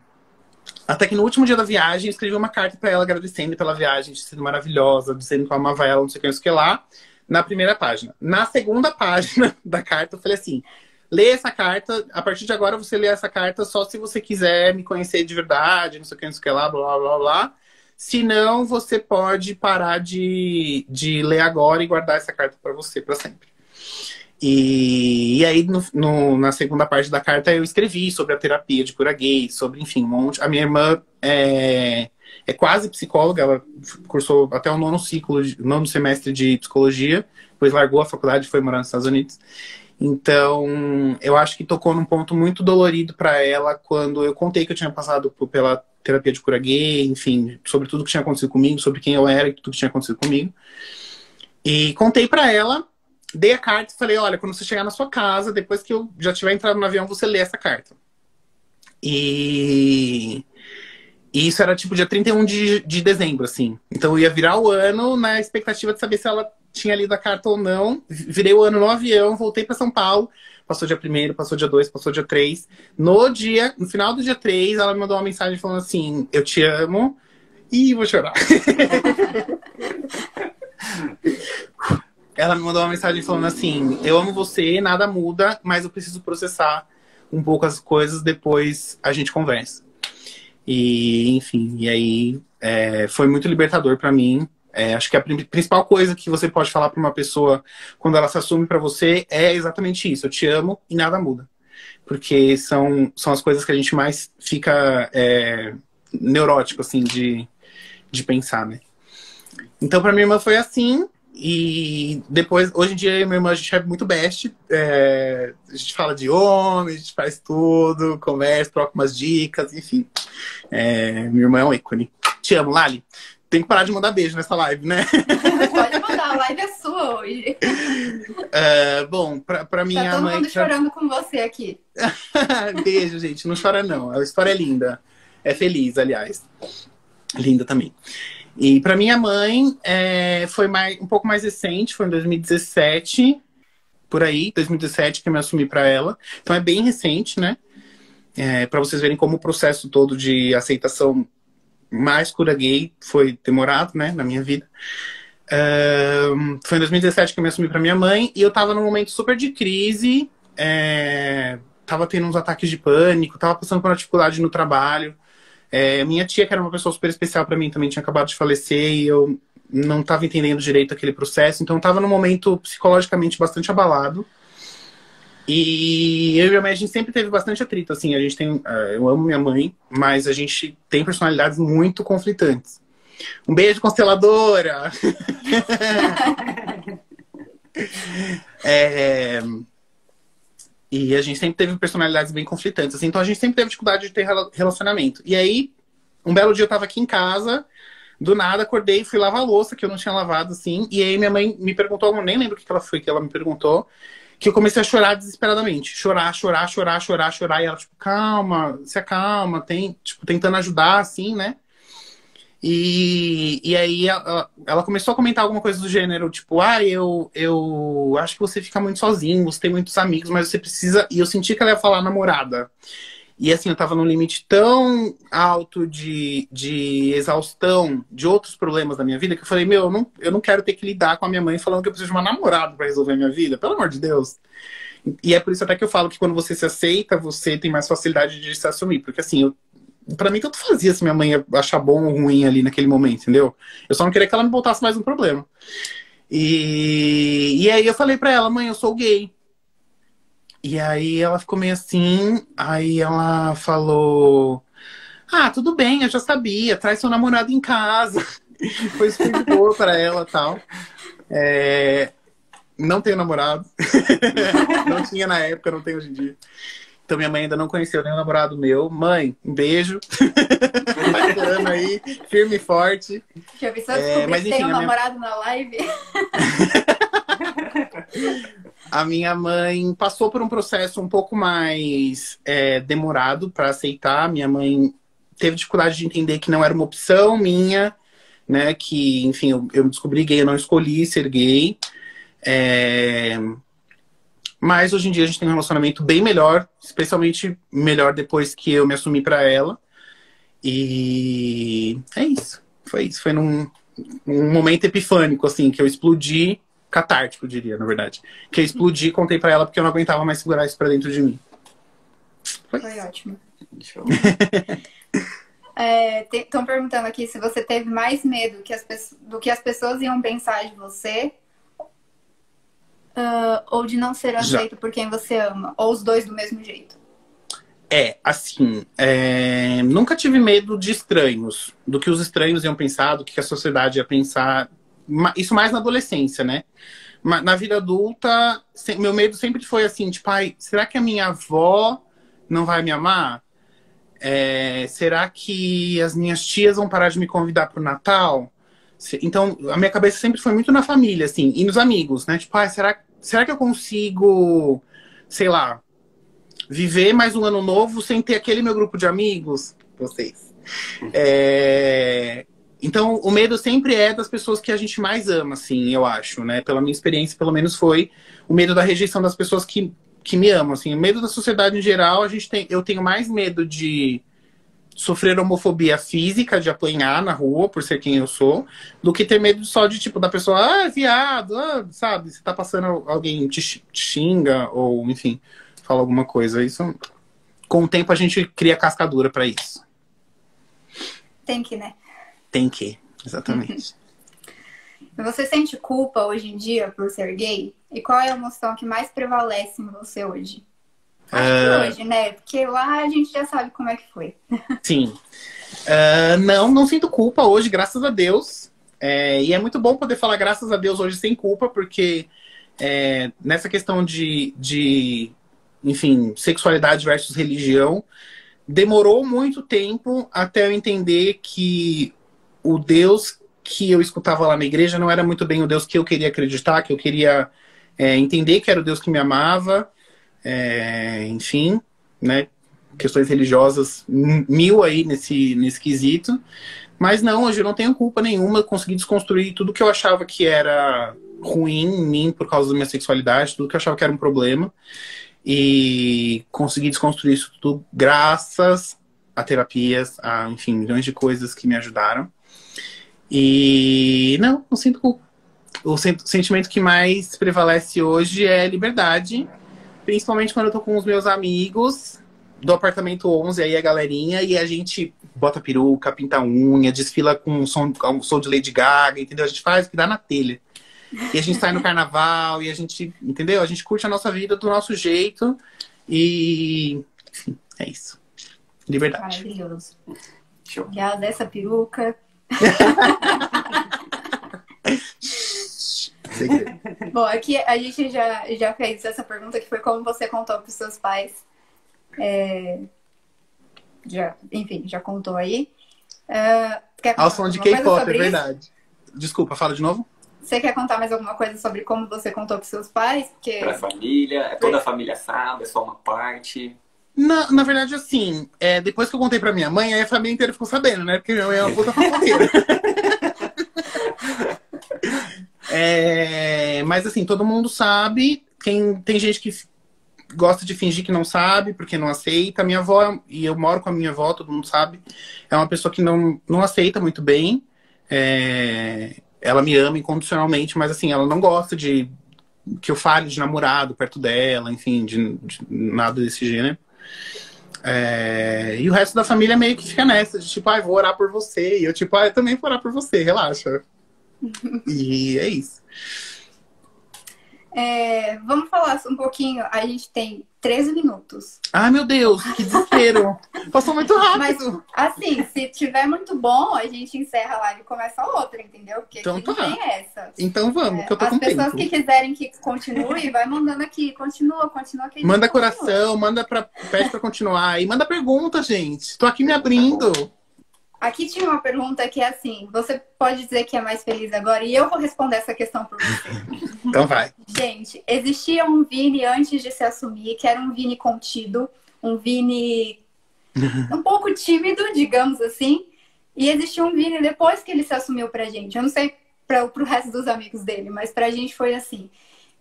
Até que no último dia da viagem, eu escrevi uma carta pra ela agradecendo pela viagem, de sido maravilhosa, dizendo que eu amava ela, não sei o que, não sei o que lá, na primeira página. Na segunda página da carta, eu falei assim, lê essa carta, a partir de agora você lê essa carta só se você quiser me conhecer de verdade, não sei o que, não sei o que lá, blá, blá, blá. Se não, você pode parar de ler agora e guardar essa carta pra você pra sempre. E aí, na segunda parte da carta, eu escrevi sobre a terapia de cura gay, sobre, enfim, um monte. A minha irmã é quase psicóloga, ela cursou até o nono semestre de psicologia, depois largou a faculdade e foi morar nos Estados Unidos. Então, eu acho que tocou num ponto muito dolorido para ela quando eu contei que eu tinha passado pela terapia de cura gay, enfim, sobre tudo que tinha acontecido comigo, sobre quem eu era e tudo que tinha acontecido comigo. E contei para ela. Dei a carta e falei, olha, quando você chegar na sua casa, depois que eu já tiver entrado no avião, você lê essa carta. E isso era tipo dia 31 de dezembro, assim. Então eu ia virar o ano na expectativa de saber se ela tinha lido a carta ou não. Virei o ano no avião, voltei para São Paulo. Passou dia 1º, passou dia 2, passou dia 3. No final do dia 3, ela me mandou uma mensagem falando assim, eu te amo. Ih, vou chorar. Ela me mandou uma mensagem falando assim, eu amo você, nada muda, mas eu preciso processar um pouco as coisas, depois a gente conversa. E, enfim, e aí foi muito libertador pra mim. Acho que a principal coisa que você pode falar pra uma pessoa quando ela se assume pra você é exatamente isso, eu te amo e nada muda. Porque são as coisas que a gente mais fica neurótico, assim, de pensar, né? Então pra minha irmã foi assim. E depois, hoje em dia, eu e minha irmã, a gente é muito best. A gente fala de homem, a gente faz tudo, conversa, troca umas dicas, enfim. Minha irmã é um ícone. Te amo, Lali. Tem que parar de mandar beijo nessa live, né? Pode mandar, a live é sua hoje. Bom, pra minha tá todo mãe... mundo chorando com você aqui. Beijo, gente. Não chora, não. A história é linda. É feliz, aliás. Linda também. E pra minha mãe, foi um pouco mais recente. Foi em 2017, por aí. 2017 que eu me assumi pra ela. Então é bem recente, né? Pra vocês verem como o processo todo de aceitação mais cura gay foi demorado, né? Na minha vida. Foi em 2017 que eu me assumi pra minha mãe. E eu tava num momento super de crise. Tava tendo uns ataques de pânico. Tava passando por uma dificuldade no trabalho. Minha tia, que era uma pessoa super especial pra mim, também tinha acabado de falecer. E eu não tava entendendo direito aquele processo. Então eu tava num momento psicologicamente bastante abalado. E eu e minha mãe, a gente sempre teve bastante atrito, assim, a gente tem... eu amo minha mãe, mas a gente tem personalidades muito conflitantes. Um beijo, consteladora! E a gente sempre teve personalidades bem conflitantes, assim, então a gente sempre teve dificuldade de ter relacionamento. E aí, um belo dia eu tava aqui em casa, do nada, acordei e fui lavar a louça, que eu não tinha lavado, assim, e aí minha mãe me perguntou, eu nem lembro o que ela foi que ela me perguntou, que eu comecei a chorar desesperadamente. Chorar. E ela, tipo, calma, se acalma, tipo, tentando ajudar, assim, né? E aí ela começou a comentar alguma coisa do gênero, tipo, eu acho que você fica muito sozinho, você tem muitos amigos, mas você precisa... E eu senti que ela ia falar namorada. E assim, eu tava num limite tão alto de exaustão de outros problemas da minha vida que eu falei, eu não quero ter que lidar com a minha mãe falando que eu preciso de uma namorada pra resolver a minha vida, pelo amor de Deus. E é por isso até que eu falo que quando você se aceita, você tem mais facilidade de se assumir. Porque assim, pra mim tanto fazia se minha mãe ia achar bom ou ruim ali naquele momento, entendeu? Eu só não queria que ela me botasse mais um problema. E aí eu falei pra ela, mãe, eu sou gay. E aí ela ficou meio assim, aí ela falou, tudo bem, eu já sabia, traz seu namorado em casa. Foi super de boa pra ela e tal. Não tenho namorado. Não tinha na época, não tenho hoje em dia. Então minha mãe ainda não conheceu nenhum namorado meu. Mãe, um beijo. Tá esperando aí, firme e forte. Já vi só descobrir que tem um namorado na live. A minha mãe passou por um processo um pouco mais demorado para aceitar. Minha mãe teve dificuldade de entender que não era uma opção minha, né? Que, enfim, eu me descobri gay, eu não escolhi ser gay. Mas hoje em dia a gente tem um relacionamento bem melhor, especialmente melhor depois que eu me assumi para ela. E é isso. Foi isso. Foi num momento epifânico, assim, que eu explodi. Catártico, eu diria, na verdade. Que eu explodi e contei pra ela porque eu não aguentava mais segurar isso pra dentro de mim. Foi ótimo. Estão perguntando aqui se você teve mais medo do que as pessoas iam pensar de você, ou de não ser aceito por quem você ama, ou os dois do mesmo jeito. Nunca tive medo de estranhos, do que os estranhos iam pensar, do que a sociedade ia pensar. Isso mais na adolescência, né? Na vida adulta, meu medo sempre foi assim, tipo, será que a minha avó não vai me amar? Será que as minhas tias vão parar de me convidar pro Natal? Então, a minha cabeça sempre foi muito na família, assim, e nos amigos, né? Tipo, será que eu consigo, sei lá, viver mais um ano novo sem ter aquele meu grupo de amigos? Vocês. Então, o medo sempre é das pessoas que a gente mais ama, assim, eu acho, né? Pela minha experiência, pelo menos foi o medo da rejeição das pessoas que me amam, assim. O medo da sociedade em geral, eu tenho mais medo de sofrer homofobia física, de apanhar na rua por ser quem eu sou, do que ter medo só de, tipo, da pessoa, viado, sabe? Você tá passando, alguém te xinga, ou, enfim, fala alguma coisa. Isso, com o tempo, a gente cria cascadura pra isso. Tem que, né? Tem que, exatamente. Você sente culpa hoje em dia por ser gay? E qual é a emoção que mais prevalece em você hoje? Acho que hoje, né? Porque lá a gente já sabe como é que foi. Sim. Não sinto culpa hoje, graças a Deus. E é muito bom poder falar graças a Deus hoje sem culpa, porque nessa questão de enfim, sexualidade versus religião, demorou muito tempo até eu entender que o Deus que eu escutava lá na igreja não era muito bem o Deus que eu queria acreditar, que eu queria entender que era o Deus que me amava, enfim, né? Questões religiosas mil aí nesse quesito. Mas não, hoje eu não tenho culpa nenhuma, eu consegui desconstruir tudo que eu achava que era ruim em mim por causa da minha sexualidade, tudo que eu achava que era um problema. E consegui desconstruir isso tudo graças a terapias, a, enfim, milhões de coisas que me ajudaram. E não sinto culpa. O sentimento que mais prevalece hoje é liberdade, principalmente quando eu tô com os meus amigos do apartamento 11, aí a galerinha, e a gente bota peruca, pinta unha, desfila com um som de Lady Gaga, entendeu? A gente faz o que dá na telha. E a gente sai no carnaval, e a gente, entendeu? A gente curte a nossa vida do nosso jeito, e enfim, é isso. Liberdade. Maravilhoso. Show. Já dessa peruca. Bom, aqui a gente já fez essa pergunta, que foi como você contou para os seus pais. Enfim, já contou aí. Quer contar Ao som de alguma coisa K-pop, é sobre isso? verdade. Desculpa, fala de novo? Você quer contar mais alguma coisa sobre como você contou para os seus pais? Porque... Pra família, toda a família sabe, é só uma parte. Na verdade, assim, depois que eu contei pra minha mãe, aí a família inteira ficou sabendo, né? Porque minha mãe é uma puta fofoqueira. Mas assim, todo mundo sabe. Tem gente que gosta de fingir que não sabe, porque não aceita. Minha avó, e eu moro com a minha avó, todo mundo sabe, é uma pessoa que não aceita muito bem. Ela me ama incondicionalmente, mas assim, ela não gosta de que eu fale de namorado perto dela, enfim, de nada desse gênero. E o resto da família meio que fica nessa, de tipo, vou orar por você. E eu tipo, eu também vou orar por você, relaxa. E é isso. Vamos falar um pouquinho. A gente tem 13 minutos. Ai, meu Deus, que desespero. Passou muito Mas, rápido. assim, se tiver muito bom, a gente encerra a live e começa outra, entendeu? Porque Então aqui não tá. tem essa. Então vamos, que eu tô As com pessoas tempo. que quiserem que continue, vai mandando aqui. Continua, que a gente Manda continua. coração, pede pra continuar. E manda pergunta, gente. Tô aqui me abrindo. Aqui tinha uma pergunta que é assim: você pode dizer que é mais feliz agora? E eu vou responder essa questão por você. Então vai. Gente, existia um Vini antes de se assumir, que era um Vini contido, um Vini um pouco tímido, digamos assim. E existia um Vini depois que ele se assumiu pra gente. Eu não sei pro resto dos amigos dele, mas pra gente foi assim.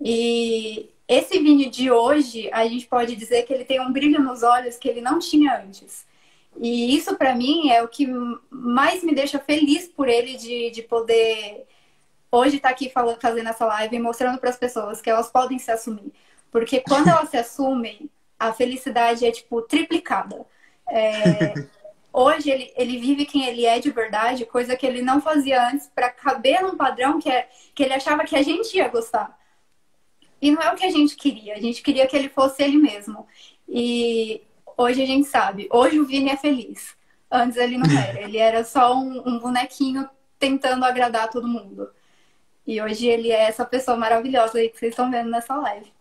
E esse Vini de hoje, a gente pode dizer que ele tem um brilho nos olhos que ele não tinha antes. E isso, pra mim, é o que mais me deixa feliz por ele de poder hoje estar aqui fazendo essa live e mostrando para as pessoas que elas podem se assumir. Porque quando elas se assumem, a felicidade é, tipo, triplicada. Hoje ele vive quem ele é de verdade, coisa que ele não fazia antes para caber num padrão que ele achava que a gente ia gostar. E não é o que a gente queria que ele fosse ele mesmo. E hoje a gente sabe, hoje o Vini é feliz. Antes ele não era, ele era só um bonequinho tentando agradar todo mundo. E hoje ele é essa pessoa maravilhosa aí que vocês estão vendo nessa live.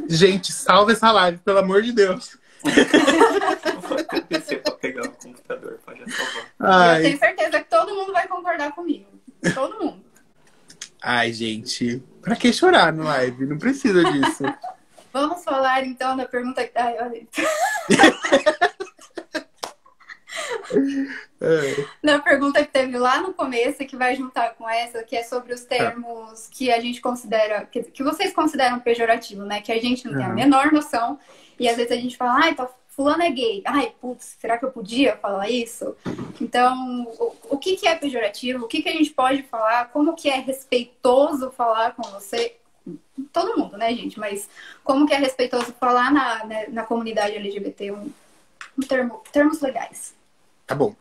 Gente, salva essa live, pelo amor de Deus. Vou descer pra pegar o computador pra já salvar. Eu tenho certeza que todo mundo vai concordar comigo. Todo mundo. Ai, gente, pra que chorar no live? Não precisa disso. Vamos falar então da pergunta que... Ai, olha. Na pergunta que teve lá no começo, que vai juntar com essa, que é sobre os termos que a gente considera, que vocês consideram pejorativo, né? Que a gente não tem a menor noção. E às vezes a gente fala, fulano é gay. Ai, putz, será que eu podia falar isso? Então, o que é pejorativo? O que a gente pode falar? Como que é respeitoso falar com você? Todo mundo, né, gente? Mas como que é respeitoso falar na comunidade LGBT? Termos legais. Tá bom.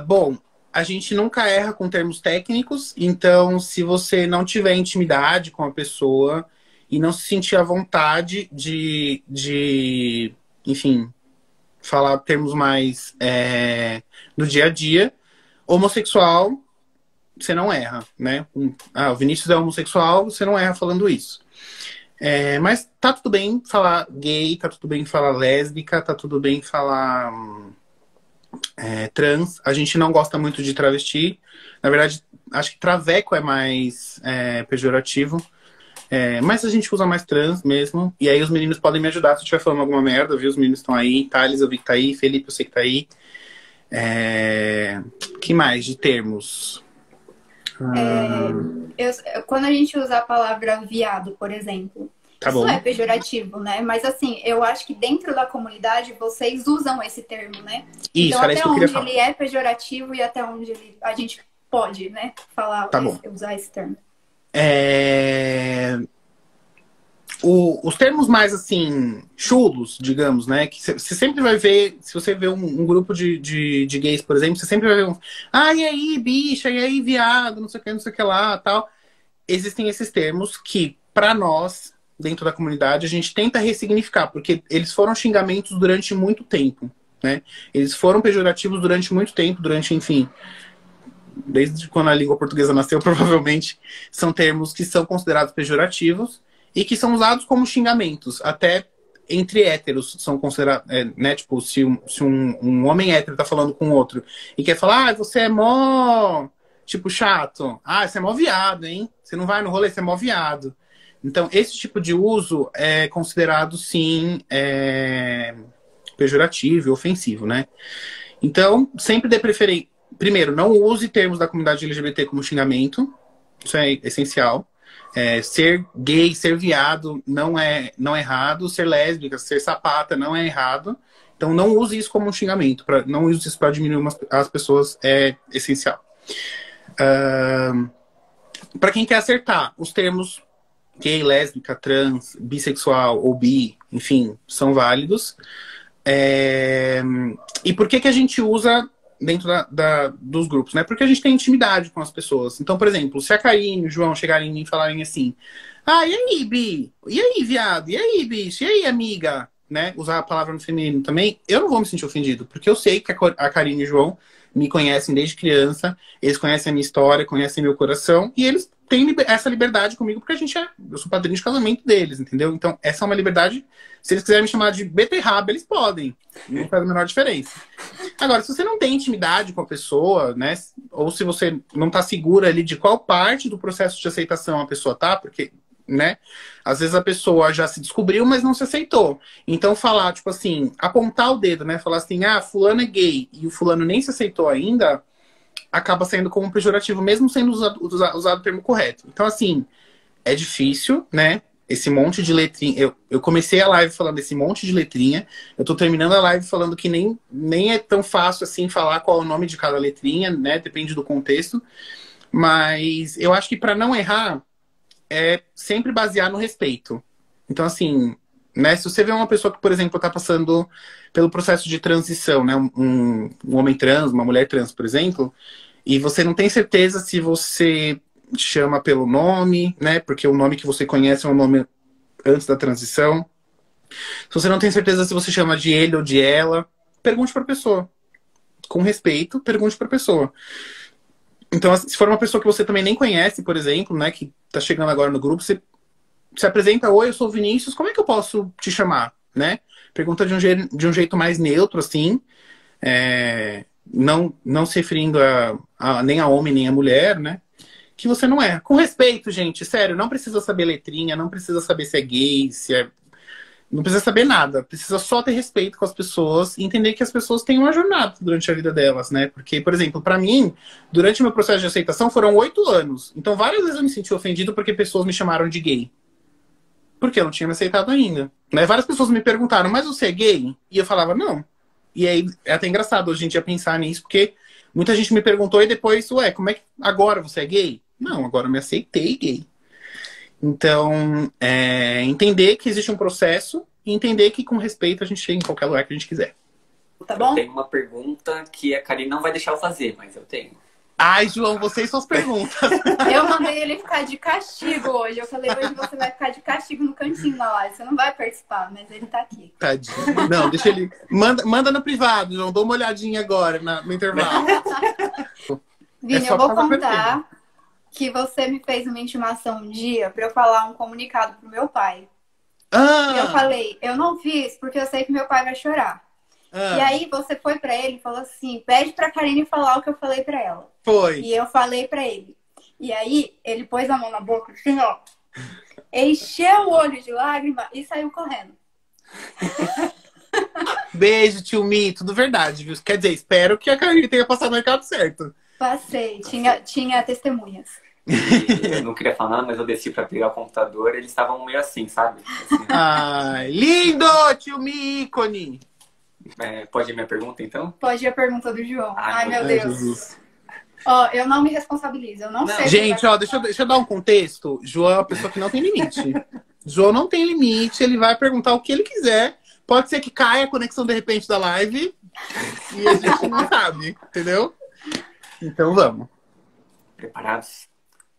Bom, a gente nunca erra com termos técnicos, então se você não tiver intimidade com a pessoa e não se sentir à vontade de enfim, falar termos mais do dia a dia, homossexual, você não erra, né? O Vinícius é homossexual, você não erra falando isso. Mas tá tudo bem falar gay, tá tudo bem falar lésbica, tá tudo bem falar trans. A gente não gosta muito de travesti. Na verdade, acho que traveco é mais pejorativo. Mas a gente usa mais trans mesmo. E aí os meninos podem me ajudar se eu estiver falando alguma merda, viu? Os meninos estão aí. Thales, eu vi que tá aí. Felipe, eu sei que tá aí. Que mais de termos? Quando a gente usa a palavra viado, por exemplo, Tá isso bom. é pejorativo, né? Mas assim, eu acho que dentro da comunidade vocês usam esse termo, né? Isso, Então era até isso que eu queria onde falar. ele é pejorativo e até onde a gente pode, né? Falar, Tá bom. usar esse termo. Os termos mais, assim, chulos, digamos, né? Que você sempre vai ver, se você vê um grupo de gays, por exemplo, você sempre vai ver e aí, bicha, e aí, viado, não sei o que lá, tal. Existem esses termos que, pra nós, dentro da comunidade, a gente tenta ressignificar, porque eles foram xingamentos durante muito tempo, né? Eles foram pejorativos durante muito tempo, enfim, desde quando a língua portuguesa nasceu, provavelmente, são termos que são considerados pejorativos e que são usados como xingamentos, até entre héteros são considerados, né? Tipo, se um homem hétero tá falando com outro e quer falar, você é mó, tipo, chato. Você é mó viado, hein? Você não vai no rolê, você é mó viado. Então, esse tipo de uso é considerado, sim, pejorativo e ofensivo, né? Então, sempre dê preferência. Primeiro, não use termos da comunidade LGBT como xingamento. Isso é essencial. Ser gay, ser viado não é errado. Ser lésbica, ser sapata não é errado. Então, não use isso como um xingamento. Não use isso para diminuir as pessoas. É essencial. Para quem quer acertar, os termos gay, lésbica, trans, bissexual ou bi, enfim, são válidos. E por que a gente usa dentro dos grupos, né? Porque a gente tem intimidade com as pessoas. Então, por exemplo, se a Karine e o João chegarem em mim e falarem assim, e aí, bi? E aí, viado? E aí, bicho? E aí, amiga? Né? Usar a palavra no feminino também, eu não vou me sentir ofendido, porque eu sei que a Karine e o João me conhecem desde criança, eles conhecem a minha história, conhecem meu coração, e eles têm essa liberdade comigo, porque eu sou padrinho de casamento deles, entendeu? Então, essa é uma liberdade. Se eles quiserem me chamar de beterraba, eles podem. Não faz a menor diferença. Agora, se você não tem intimidade com a pessoa, né? Ou se você não tá segura ali de qual parte do processo de aceitação a pessoa tá, porque, né? Às vezes a pessoa já se descobriu, mas não se aceitou. Então, falar, tipo assim, apontar o dedo, né? Falar assim, fulano é gay e o fulano nem se aceitou ainda, acaba saindo como pejorativo, mesmo sendo usado o termo correto. Então, assim, é difícil, né? Esse monte de letrinha. Eu comecei a live falando esse monte de letrinha. Eu tô terminando a live falando que nem é tão fácil assim falar qual é o nome de cada letrinha, né? Depende do contexto. Mas eu acho que para não errar, é sempre basear no respeito. Então, assim, né? Se você vê uma pessoa que, por exemplo, tá passando pelo processo de transição, né? Um homem trans, uma mulher trans, por exemplo, e você não tem certeza se você chama pelo nome, né? Porque o nome que você conhece é um nome antes da transição. Se você não tem certeza se você chama de ele ou de ela, pergunte para a pessoa. Com respeito, pergunte para a pessoa. Então, se for uma pessoa que você também nem conhece, por exemplo, né? Que tá chegando agora no grupo, você se apresenta, oi, eu sou o Vinícius, como é que eu posso te chamar, né? Pergunta de um jeito mais neutro, assim. Não se referindo nem a homem nem a mulher, né? Que você não é. Com respeito, gente, sério, não precisa saber letrinha, não precisa saber se é gay, não precisa saber nada. Precisa só ter respeito com as pessoas e entender que as pessoas têm uma jornada durante a vida delas, né? Porque, por exemplo, para mim, durante o meu processo de aceitação foram 8 anos. Então, várias vezes eu me senti ofendido porque pessoas me chamaram de gay. Porque eu não tinha me aceitado ainda. Né? Várias pessoas me perguntaram, mas você é gay? E eu falava, não. E aí, é até engraçado hoje em dia pensar nisso, porque muita gente me perguntou e depois, como é que agora você é gay? Não, agora eu me aceitei gay. Então, entender que existe um processo e entender que com respeito a gente chega em qualquer lugar que a gente quiser. Tá bom? Eu tenho uma pergunta que a Karine não vai deixar eu fazer, mas eu tenho. Ai, João, você e suas perguntas. Eu mandei ele ficar de castigo hoje. Eu falei, hoje você vai ficar de castigo no cantinho da live. Você não vai participar, mas ele tá aqui. Tadinho. Não, deixa ele... Manda no privado, João. Dou uma olhadinha agora no intervalo. Vini, eu vou contar que você me fez uma intimação um dia pra eu falar um comunicado pro meu pai. E eu falei, eu não fiz porque eu sei que meu pai vai chorar. E aí você foi pra ele e falou assim, pede pra Karine falar o que eu falei pra ela. Foi. E eu falei pra ele. E aí ele pôs a mão na boca, assim, ó. Encheu o olho de lágrima e saiu correndo. Beijo, tio Mi, tudo verdade, viu? Quer dizer, espero que a Karine tenha passado no recado certo. Passei, tinha testemunhas. E eu não queria falar nada, mas eu desci pra pegar o computador e eles estavam meio assim, sabe? Assim, Ai, lindo, tio Mi, ícone. pode ir minha pergunta, então? Pode ir a pergunta do João. Ai, meu Ai, Deus. Jesus. Ó, eu não me responsabilizo, eu não sei. Gente, ó, deixa eu dar um contexto. João é uma pessoa que não tem limite. João não tem limite, ele vai perguntar o que ele quiser. Pode ser que caia a conexão de repente da live e a gente não sabe, entendeu? Então vamos. Preparados?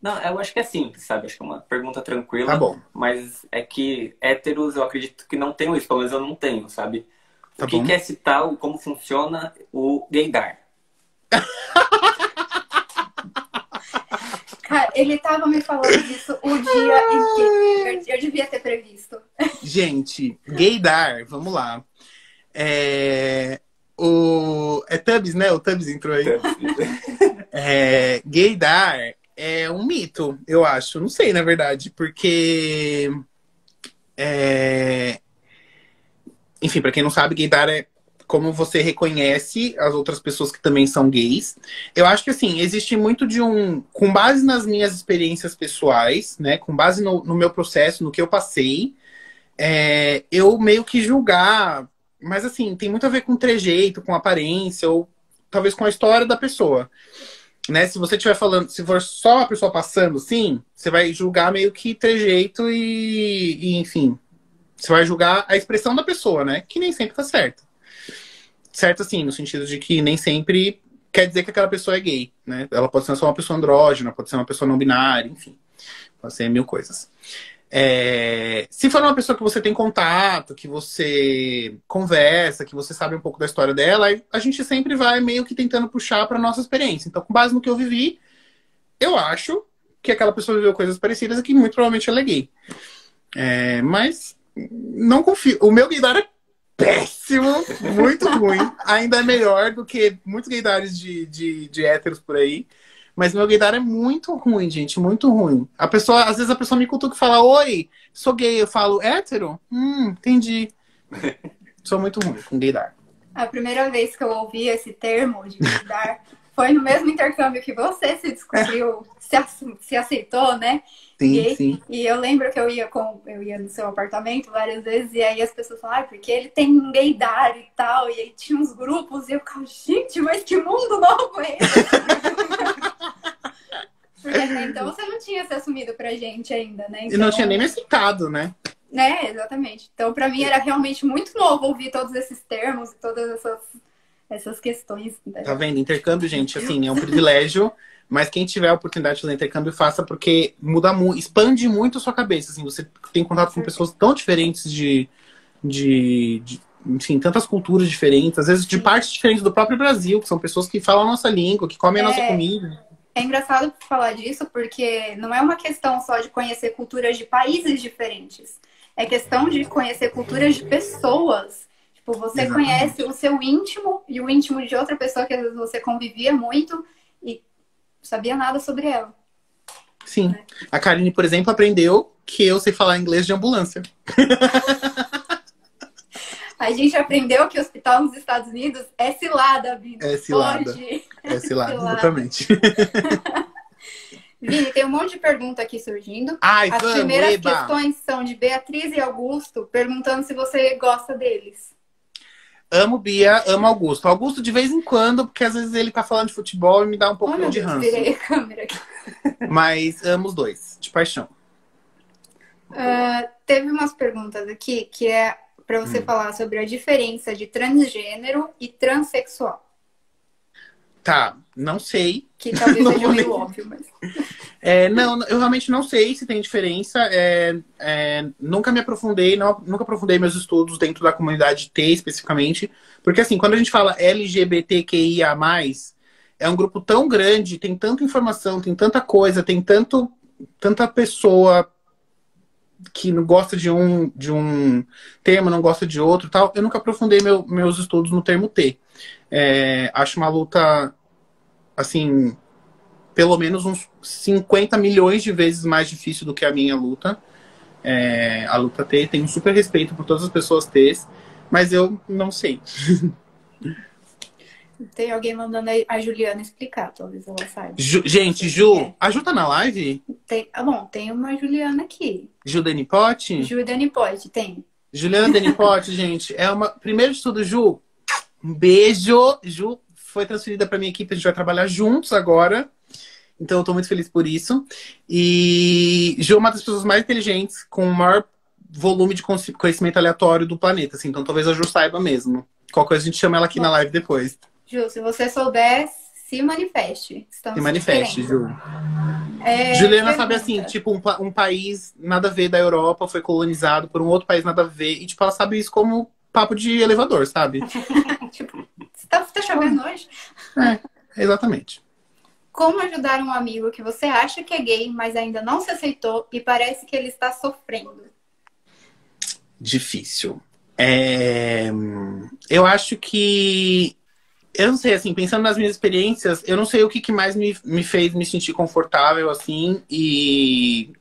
Não, eu acho que é simples, sabe? Acho que é uma pergunta tranquila. Tá bom. Mas é que héteros, eu acredito que não tenham isso. Pelo menos eu não tenho, sabe? Tá O que bom. é esse tal, como funciona o gaydar? Cara, ele tava me falando disso o dia inteiro. Eu devia ter previsto. Gente, gaydar, vamos lá. É Tubbs, né? O Tubbs entrou aí. Gaydar é um mito, eu acho. Não sei, na verdade, porque... Enfim, pra quem não sabe, gaydar é como você reconhece as outras pessoas que também são gays. Eu acho que, assim, existe muito de com base nas minhas experiências pessoais, né? Com base no meu processo, no que eu passei, eu meio que julgar... Mas, assim, tem muito a ver com trejeito, com aparência, ou talvez com a história da pessoa. Né? Se você estiver falando, se for só a pessoa passando, sim, você vai julgar meio que trejeito e enfim... Você vai julgar a expressão da pessoa, né? Que nem sempre tá certo. Certo, assim, no sentido de que nem sempre quer dizer que aquela pessoa é gay, né? Ela pode ser só uma pessoa andrógena, pode ser uma pessoa não binária, enfim. Pode ser mil coisas. Se for uma pessoa que você tem contato, que você conversa, que você sabe um pouco da história dela, a gente sempre vai meio que tentando puxar pra nossa experiência. Então, com base no que eu vivi, eu acho que aquela pessoa viveu coisas parecidas e que muito provavelmente ela é gay. Mas... não confio. O meu gaydar é péssimo, muito ruim. Ainda é melhor do que muitos gaydares de héteros por aí. Mas meu gaydar é muito ruim, gente, muito ruim. Às vezes a pessoa me cutuca e fala, oi, sou gay. Eu falo, hétero? Entendi. Sou muito ruim com gaydar. A primeira vez que eu ouvi esse termo de gaydar foi no mesmo intercâmbio que você se descobriu, se aceitou, né? Sim, sim. E eu lembro que eu ia no seu apartamento várias vezes, e aí as pessoas falavam, porque ele tem um gaydar e tal, e aí tinha uns grupos, e eu ficava, gente, mas que mundo novo é esse? Porque até então você não tinha se assumido pra gente ainda, né? Então, e não tinha nem me aceitado, né? Né, exatamente. Então, pra mim era realmente muito novo ouvir todos esses termos e todas essas questões. Né? Tá vendo? Intercâmbio, gente, assim, é um privilégio. Mas quem tiver a oportunidade de fazer intercâmbio, faça, porque muda muito, expande muito a sua cabeça. Assim, você tem contato com pessoas tão diferentes enfim, tantas culturas diferentes, às vezes de partes diferentes do próprio Brasil, que são pessoas que falam a nossa língua, que comem a nossa comida. É engraçado falar disso, porque não é uma questão só de conhecer culturas de países diferentes. É questão de conhecer culturas de pessoas. Tipo, você Exatamente. conhece o seu íntimo e o íntimo de outra pessoa que às vezes você convivia muito e sabia nada sobre ela. Sim. Né? A Karine, por exemplo, aprendeu que eu sei falar inglês de ambulância. A gente aprendeu que o hospital nos Estados Unidos é cilada, Vini. É cilada. Pode. É cilada, Cilada. exatamente. Vini, tem um monte de pergunta aqui surgindo. Ai, As vamos, primeiras eba. questões são de Beatriz e Augusto, perguntando se você gosta deles. Amo Bia, amo Augusto. Augusto de vez em quando, porque às vezes ele tá falando de futebol e me dá um pouco Meu de Deus, ranço. virei a câmera aqui. Mas amo os dois, de paixão. Teve umas perguntas aqui que é para você falar sobre a diferença de transgênero e transexual. Tá, não sei. Que talvez Não seja vou meio nem- óbvio, mas... Não, eu realmente não sei se tem diferença. Nunca me aprofundei, nunca aprofundei meus estudos dentro da comunidade T especificamente. Porque assim, quando a gente fala LGBTQIA+, é um grupo tão grande, tem tanta informação, tem tanta coisa, tem tanta pessoa que não gosta de um termo, não gosta de outro e tal. Eu nunca aprofundei meus estudos no termo T. Acho uma luta, assim, pelo menos uns 50 milhões de vezes mais difícil do que a minha luta. A luta T. Tenho super respeito por todas as pessoas T's, mas eu não sei. Tem alguém mandando a Juliana explicar, talvez ela saiba. Gente, Ju, a Ju tá na live? Bom, tem uma Juliana aqui. Ju Denipote? Ju Denipote, tem. Juliana Denipote, gente, primeiro de tudo, Ju, um beijo. Ju foi transferida pra minha equipe, a gente vai trabalhar juntos agora. Então eu tô muito feliz por isso. E Ju é uma das pessoas mais inteligentes, com o maior volume de conhecimento aleatório do planeta, assim. Então talvez a Ju saiba mesmo. Qualquer coisa a gente chama ela aqui na live depois. Ju, se você souber, se manifeste. Se manifeste, Ju. Juliana sabe assim, tipo, um país nada a ver da Europa foi colonizado por um outro país nada a ver. E, tipo, ela sabe isso como papo de elevador, sabe? Tipo, tá chovendo hoje? Exatamente. Como ajudar um amigo que você acha que é gay, mas ainda não se aceitou e parece que ele está sofrendo? Difícil. Eu acho que... Eu não sei, assim, pensando nas minhas experiências, eu não sei o que mais me fez me sentir confortável, assim, e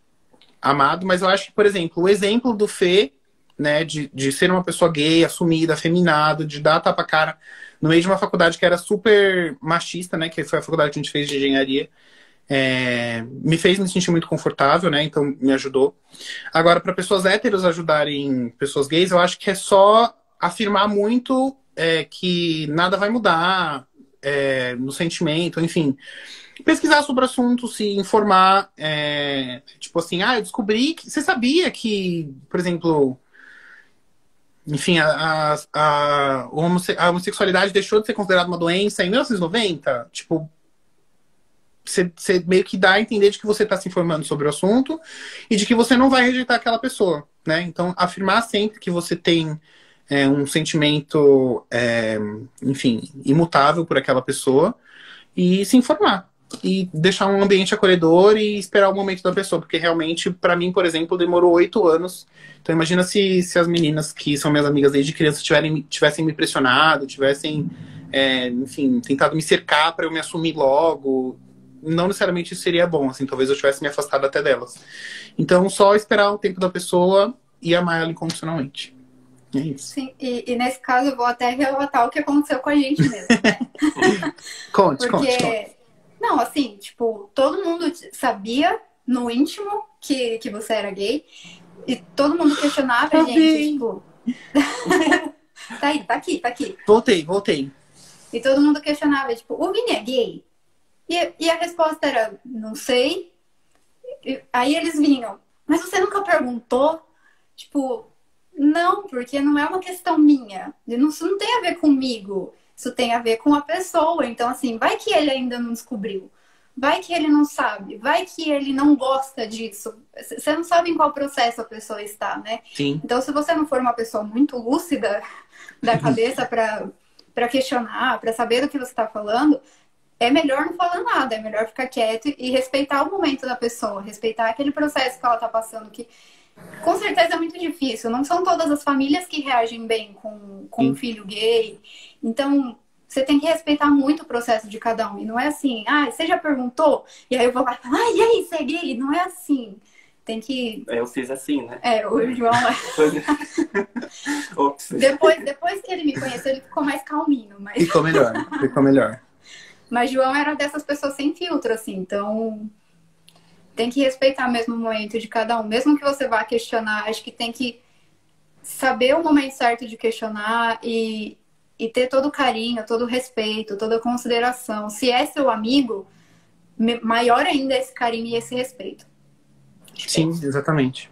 amado, mas eu acho que, por exemplo, o exemplo do Fê, né, de ser uma pessoa gay, assumida, afeminado, de dar tapa-cara no meio de uma faculdade que era super machista, né, que foi a faculdade que a gente fez de engenharia, me fez me sentir muito confortável, né, então me ajudou. Agora, para pessoas héteros ajudarem pessoas gays, eu acho que é só afirmar muito que nada vai mudar no sentimento, enfim. Pesquisar sobre o assunto, se informar, tipo assim, eu descobri que... Você sabia que, por exemplo, enfim, a homossexualidade deixou de ser considerada uma doença em 1990? Tipo, você meio que dá a entender de que você está se informando sobre o assunto e de que você não vai rejeitar aquela pessoa, né? Então, afirmar sempre que você tem um sentimento, enfim, imutável por aquela pessoa e se informar. E deixar um ambiente acolhedor e esperar o momento da pessoa. Porque realmente, pra mim, por exemplo, demorou 8 anos. Então imagina se as meninas que são minhas amigas desde criança tivessem me pressionado, tivessem, enfim, tentado me cercar pra eu me assumir logo. Não necessariamente isso seria bom, assim, talvez eu tivesse me afastado até delas. Então, só esperar o tempo da pessoa e amar ela incondicionalmente. É isso. Sim, e nesse caso eu vou até relatar o que aconteceu com a gente mesmo, né? Conte. Não, assim, tipo, todo mundo sabia no íntimo que você era gay. E todo mundo questionava a gente, tipo... tá aqui. Voltei. E todo mundo questionava, tipo, o Vini é gay? E a resposta era, não sei. Aí eles vinham, mas você nunca perguntou? Tipo, não, porque não é uma questão minha. Isso não tem a ver comigo. Isso tem a ver com a pessoa. Então, assim, vai que ele ainda não descobriu. Vai que ele não sabe. Vai que ele não gosta disso. Você não sabe em qual processo a pessoa está, né? Sim. Então, se você não for uma pessoa muito lúcida da cabeça para questionar, para saber do que você está falando, é melhor não falar nada. É melhor ficar quieto e respeitar o momento da pessoa. Respeitar aquele processo que ela está passando, que com certeza é muito difícil. Não são todas as famílias que reagem bem com um filho gay. Então, você tem que respeitar muito o processo de cada um. E não é assim, você já perguntou? E aí eu vou lá e falo, e aí, você é gay? Não é assim. Tem que... Eu fiz assim, né? O João... depois que ele me conheceu, ele ficou mais calminho. Mas... Ficou melhor. Mas João era dessas pessoas sem filtro, assim. Então... Tem que respeitar mesmo o momento de cada um. Mesmo que você vá questionar, acho que tem que saber o momento certo de questionar e ter todo o carinho, todo o respeito, toda a consideração. Se é seu amigo, maior ainda esse carinho e esse respeito. Sim, exatamente.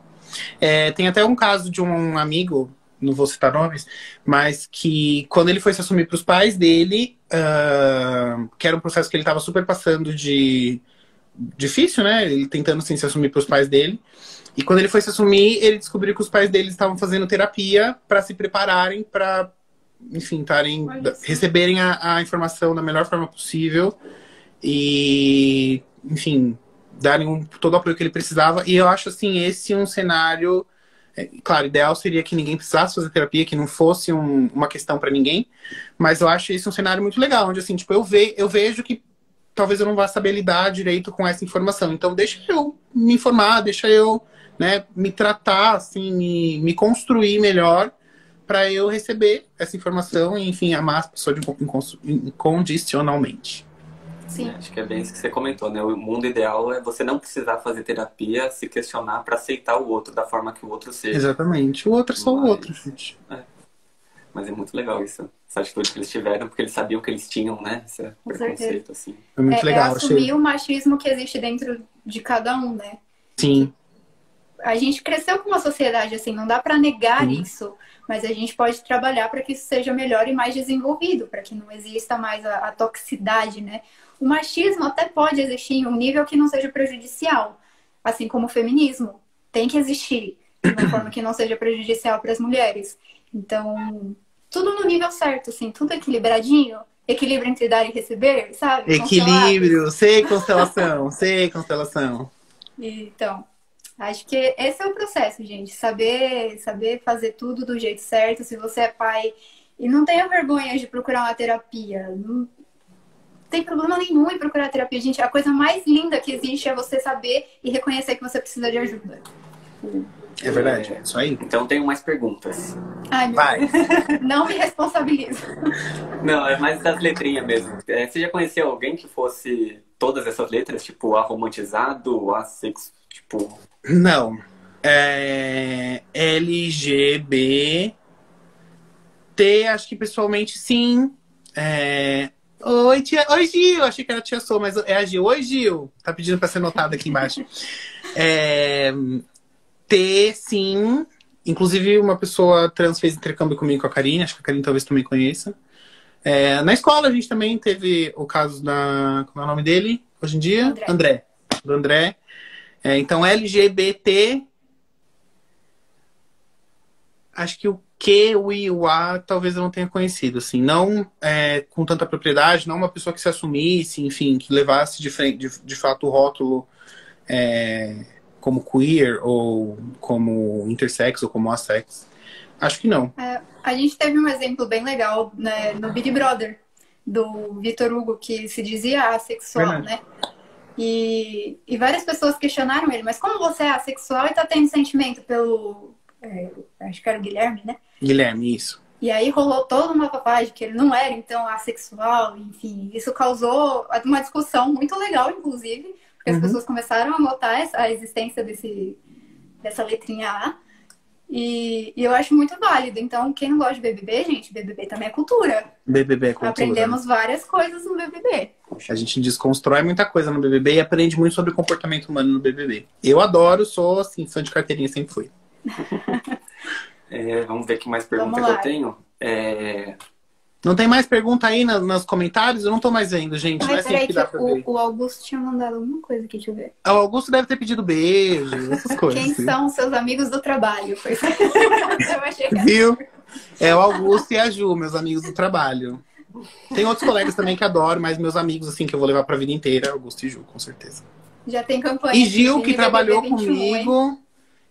Tem até um caso de um amigo, não vou citar nomes, mas que quando ele foi se assumir para os pais dele, que era um processo que ele estava super passando difícil, né? Ele tentando assim, se assumir para os pais dele. E quando ele foi se assumir, ele descobriu que os pais dele estavam fazendo terapia para se prepararem para, enfim, receberem a informação da melhor forma possível e, enfim, darem todo o apoio que ele precisava. E eu acho, assim, esse um cenário... claro, o ideal seria que ninguém precisasse fazer terapia, que não fosse uma questão para ninguém. Mas eu acho esse um cenário muito legal, onde, assim, tipo, eu vejo que talvez eu não vá saber lidar direito com essa informação. Então, deixa eu me informar, deixa eu, né, me tratar, assim, me construir melhor para eu receber essa informação e, enfim, amar a pessoa incondicionalmente. Sim. Acho que é bem isso que você comentou, né? O mundo ideal é você não precisar fazer terapia, se questionar para aceitar o outro da forma que o outro seja. Exatamente. O outro é só o outro, gente. Mas é muito legal isso. Essa atitude que eles tiveram, porque eles sabiam que eles tinham, né? Esse preconceito, assim. É muito legal. Assumir o machismo que existe dentro de cada um, né? Sim. A gente cresceu com uma sociedade assim, não dá para negar isso, mas a gente pode trabalhar para que isso seja melhor e mais desenvolvido, para que não exista mais a toxicidade, né? O machismo até pode existir em um nível que não seja prejudicial, assim como o feminismo. Tem que existir de uma forma que não seja prejudicial para as mulheres. Então, tudo no nível certo, assim, tudo equilibradinho. Equilíbrio entre dar e receber, sabe? Equilíbrio, sei constelação, sei constelação. Então, acho que esse é o processo, gente. Saber fazer tudo do jeito certo. Se você é pai e não tenha vergonha de procurar uma terapia, não tem problema nenhum em procurar terapia, gente. A coisa mais linda que existe é você saber e reconhecer que você precisa de ajuda. É verdade, é isso aí. Então tenho mais perguntas. Ai, meu Deus. Não me responsabilizo. Não, é mais das letrinhas mesmo. Você já conheceu alguém que fosse todas essas letras? Tipo, aromantizado, assexo, tipo... Não. LGBT. Acho que pessoalmente sim. Oi, tia. Oi, Gil. Achei que era tia Sou, mas é a Gil. Oi, Gil. Tá pedindo pra ser notada aqui embaixo. Sim. Inclusive, uma pessoa trans fez intercâmbio comigo com a Karine. Acho que a Karine talvez também conheça. Na escola, a gente também teve o caso da... Como é o nome dele hoje em dia? André. Do André. Então, LGBT... Acho que o Q, o I e o A talvez eu não tenha conhecido, assim. Não com tanta propriedade, não uma pessoa que se assumisse, enfim, que levasse de fato o rótulo como queer, ou como intersexo, ou como assex. Acho que não. A gente teve um exemplo bem legal, né, no Big Brother, do Vitor Hugo, que se dizia assexual, né? E várias pessoas questionaram ele, mas como você é assexual e tá tendo sentimento pelo... acho que era o Guilherme, né? Guilherme, isso. E aí rolou toda uma papagem que ele não era, então, assexual, enfim. Isso causou uma discussão muito legal, inclusive, porque as pessoas começaram a notar a existência dessa letrinha A. E eu acho muito válido. Então, quem não gosta de BBB, gente, BBB também é cultura. BBB é cultura. Aprendemos várias coisas no BBB. A gente desconstrói muita coisa no BBB e aprende muito sobre comportamento humano no BBB. Eu adoro, sou, assim, fã de carteirinha, sempre fui. Vamos ver que mais perguntas que eu tenho. Não tem mais pergunta aí nos comentários? Eu não tô mais vendo, gente. Ai, peraí, que o Augusto tinha mandado alguma coisa aqui, deixa eu ver. O Augusto deve ter pedido beijo, essas coisas. Quem são seus amigos do trabalho? Eu achei que... Viu? É o Augusto e a Ju, meus amigos do trabalho. Tem outros colegas também que adoro, mas meus amigos, assim, que eu vou levar pra vida inteira, Augusto e Ju, com certeza. Já tem campanha. E Gil, que trabalhou 21, comigo. hein?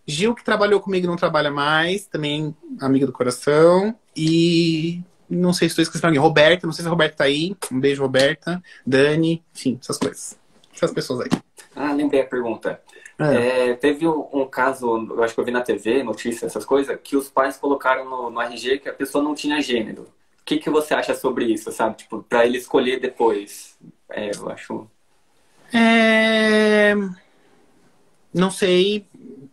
Gil, que trabalhou comigo e não trabalha mais, também amiga do coração. E não sei se estou esquecendo alguém. Roberta, não sei se a Roberta tá aí. Um beijo, Roberta. Dani, enfim, essas coisas. Essas pessoas aí. Lembrei a pergunta. Teve um caso, eu acho que eu vi na TV, notícia, essas coisas, que os pais colocaram no RG que a pessoa não tinha gênero. O que você acha sobre isso, sabe? Tipo, pra ele escolher depois. Eu acho... Não sei...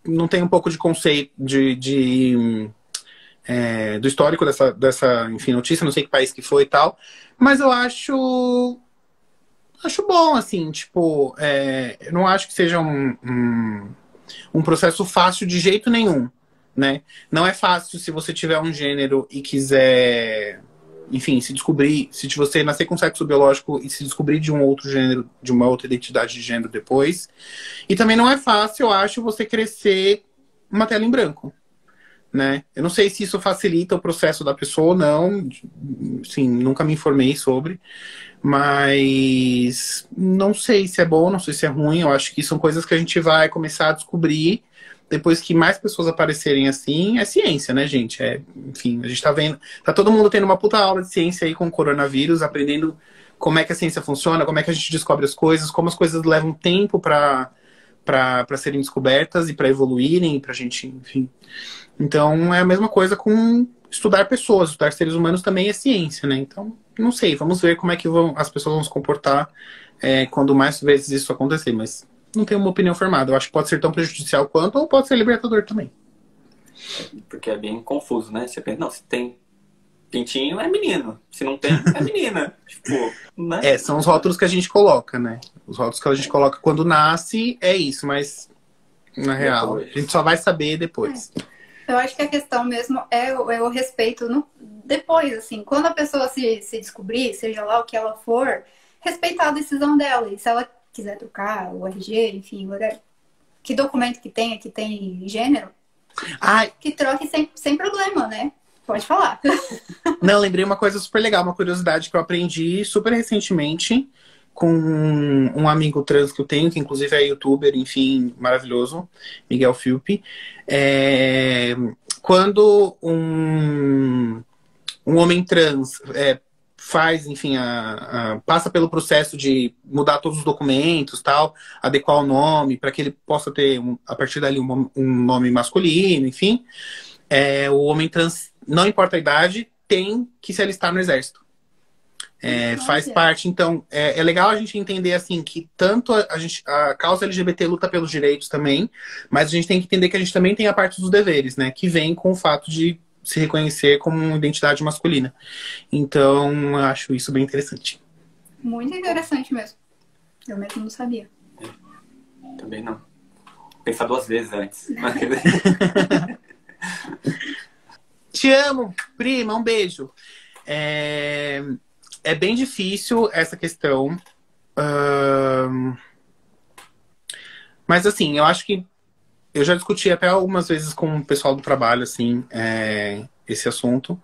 Não tenho um pouco de conceito do histórico dessa enfim, notícia, não sei que país que foi e tal, mas eu acho bom, assim, tipo, eu não acho que seja um processo fácil de jeito nenhum, né? Não é fácil se você tiver um gênero e quiser, enfim, se descobrir, se você nascer com sexo biológico e se descobrir de um outro gênero, de uma outra identidade de gênero depois. E também não é fácil, eu acho, você crescer uma tela em branco, né? Eu não sei se isso facilita o processo da pessoa ou não, sim, nunca me informei sobre, mas não sei se é bom, não sei se é ruim. Eu acho que são coisas que a gente vai começar a descobrir depois que mais pessoas aparecerem assim. É ciência, né, gente? Enfim, a gente tá vendo, tá todo mundo tendo uma puta aula de ciência aí com o coronavírus, aprendendo como é que a ciência funciona, como é que a gente descobre as coisas, como as coisas levam tempo para serem descobertas e para evoluírem, para a gente, enfim. Então é a mesma coisa com estudar pessoas, estudar seres humanos também é ciência, né? Então, não sei, vamos ver como é que as pessoas vão se comportar quando mais vezes isso acontecer, mas não tenho uma opinião formada. Eu acho que pode ser tão prejudicial quanto, ou pode ser libertador também. Porque é bem confuso, né? Você pensa, não, se tem pintinho, é menino. Se não tem, é menina. Tipo, né? São os rótulos que a gente coloca, né? Os rótulos que a gente coloca quando nasce é isso, mas na real, a gente só vai saber depois. Eu acho que a questão mesmo é o respeito depois, assim. Quando a pessoa se descobrir, seja lá o que ela for, respeitar a decisão dela. E se ela quiser trocar o RG, enfim, que documento que tem gênero, que troque sem problema, né? Pode falar. Não, lembrei uma coisa super legal, uma curiosidade que eu aprendi super recentemente com um amigo trans que eu tenho, que inclusive é youtuber, enfim, maravilhoso, Miguel Filpe. Quando um homem trans faz, enfim, passa pelo processo de mudar todos os documentos, tal, adequar o nome para que ele possa ter, a partir dali, um nome masculino, enfim, o homem trans, não importa a idade, tem que se alistar no exército. Faz parte, então, é legal a gente entender, assim, que tanto a causa LGBT luta pelos direitos também, mas a gente tem que entender que a gente também tem a parte dos deveres, né, que vem com o fato de se reconhecer como uma identidade masculina. Então, eu acho isso bem interessante. Muito interessante mesmo. Eu mesmo não sabia. Também não. Pensar 2 vezes antes. Te amo, prima, um beijo. É bem difícil essa questão. Mas assim, eu acho que eu já discuti até algumas vezes com o pessoal do trabalho, assim, esse assunto.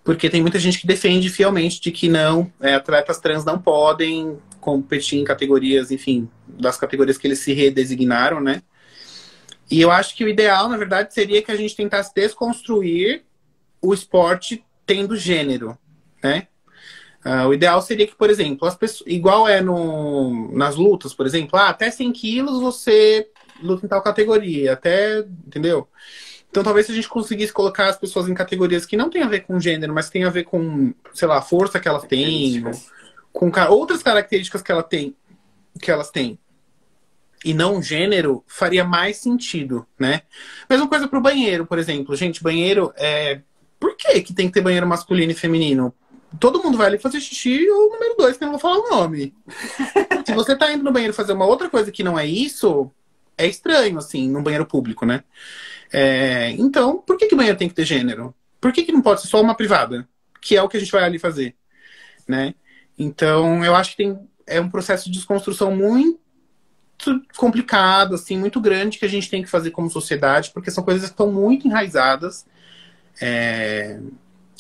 Porque tem muita gente que defende fielmente de que não, atletas trans não podem competir em categorias, enfim, das categorias que eles se redesignaram, né? E eu acho que o ideal, na verdade, seria que a gente tentasse desconstruir o esporte tendo gênero, né? O ideal seria que, por exemplo, as pessoas, igual nas lutas, por exemplo, até 100 quilos você luta em tal categoria, entendeu? Então talvez se a gente conseguisse colocar as pessoas em categorias que não tem a ver com gênero, mas tem a ver com, sei lá, a força que elas têm, com outras características que elas têm, e não gênero, faria mais sentido, né? Mesma coisa pro banheiro, por exemplo. Gente, banheiro por que tem que ter banheiro masculino e feminino? Todo mundo vai ali fazer xixi, o número 2, que eu não vou falar o nome. Se você tá indo no banheiro fazer uma outra coisa que não é isso, é estranho, assim, num banheiro público, né? Então, por que banheiro tem que ter gênero? Por que não pode ser só uma privada? Que é o que a gente vai ali fazer, né? Então, eu acho que é um processo de desconstrução muito complicado, assim, muito grande, que a gente tem que fazer como sociedade, porque são coisas que estão muito enraizadas.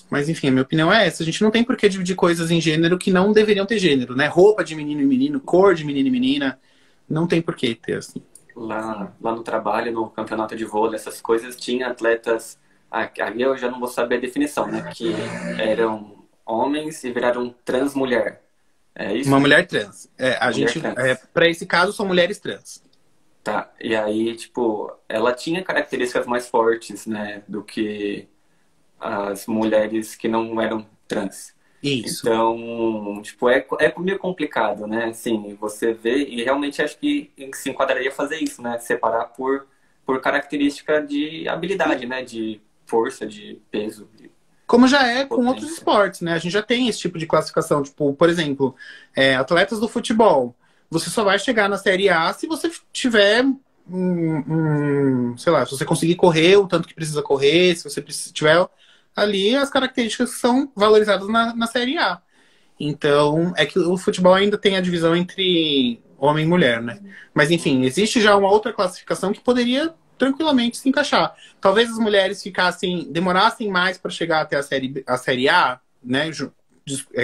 Mas, enfim, a minha opinião é essa. A gente não tem por que dividir coisas em gênero que não deveriam ter gênero, né? Roupa de menino e menino, cor de menino e menina. Não tem por que ter, assim. Lá no trabalho, no campeonato de vôlei, essas coisas, tinha atletas... Aí eu já não vou saber a definição, né? Que eram homens e viraram trans mulher. É isso? Uma mulher trans. Pra esse caso, são mulheres trans. Tá. E aí, tipo, ela tinha características mais fortes, né? Do que as mulheres que não eram trans. Isso. Então, tipo, é meio complicado, né? Assim, você vê, e realmente acho que se enquadraria fazer isso, né? Separar por característica de habilidade, né? De força, de peso. Como já é com outros esportes, né? A gente já tem esse tipo de classificação. Tipo, por exemplo, atletas do futebol. Você só vai chegar na Série A se você tiver sei lá, se você conseguir correr o tanto que precisa correr, se você tiver ali as características que são valorizadas na Série A. Então, é que o futebol ainda tem a divisão entre homem e mulher, né? Mas, enfim, existe já uma outra classificação que poderia tranquilamente se encaixar. Talvez as mulheres demorassem mais para chegar até a série A, né?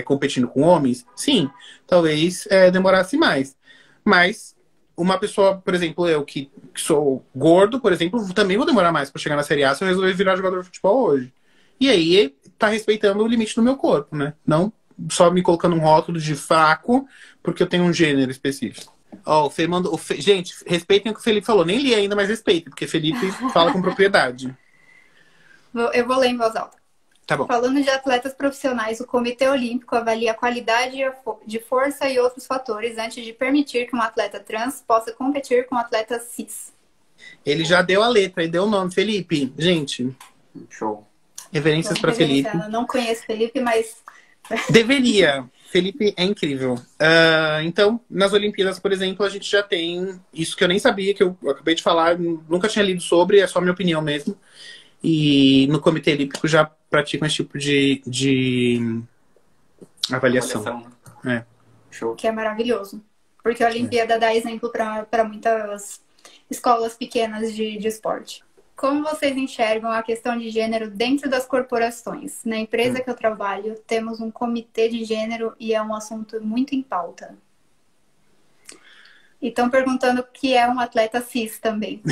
Competindo com homens. Sim, talvez demorasse mais. Mas uma pessoa, por exemplo, eu que sou gordo, por exemplo, também vou demorar mais para chegar na série A se eu resolver virar jogador de futebol hoje. E aí tá respeitando o limite do meu corpo, né? Não só me colocando um rótulo de fraco porque eu tenho um gênero específico. Ó, o Fê mandou. Gente, respeitem o que o Felipe falou. Nem li ainda, mas respeitem, porque Felipe fala com propriedade. Eu vou ler em voz alta. Tá bom. Falando de atletas profissionais, o Comitê Olímpico avalia a qualidade de força e outros fatores antes de permitir que um atleta trans possa competir com um atleta cis. Ele já deu a letra e deu o nome. Felipe, gente. Show. Reverências para Felipe. Eu não conheço Felipe, mas... Deveria. Felipe é incrível. Então, nas Olimpíadas, por exemplo, a gente já tem isso que eu nem sabia, que eu acabei de falar, nunca tinha lido sobre, é só minha opinião mesmo. E no Comitê Olímpico já praticam esse tipo de avaliação. É. Show. Que é maravilhoso. Porque a Olimpíada dá exemplo para muitas escolas pequenas de esporte. Como vocês enxergam a questão de gênero dentro das corporações? Na empresa que eu trabalho, temos um comitê de gênero e é um assunto muito em pauta. E estão perguntando o que é um atleta cis também.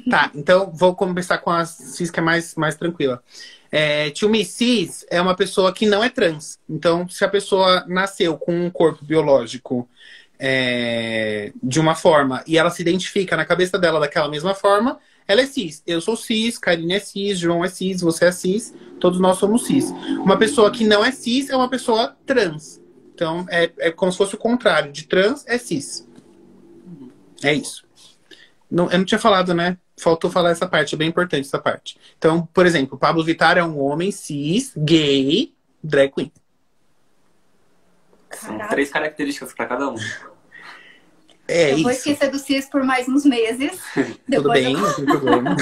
Tá, então vou começar com a cis, que é mais tranquila. To me, cis é uma pessoa que não é trans. Então, se a pessoa nasceu com um corpo biológico de uma forma e ela se identifica na cabeça dela daquela mesma forma, ela é cis. Eu sou cis, Karine é cis, João é cis, você é cis, todos nós somos cis. Uma pessoa que não é cis é uma pessoa trans. Então, é como se fosse o contrário. De trans é cis. É isso. Eu não tinha falado, né? Faltou falar essa parte, é bem importante essa parte. Então, por exemplo, Pablo Vittar é um homem cis, gay, drag queen. São 3 características para cada um. Eu vou esquecer do cis por mais uns meses. Tudo bem, não tem problema.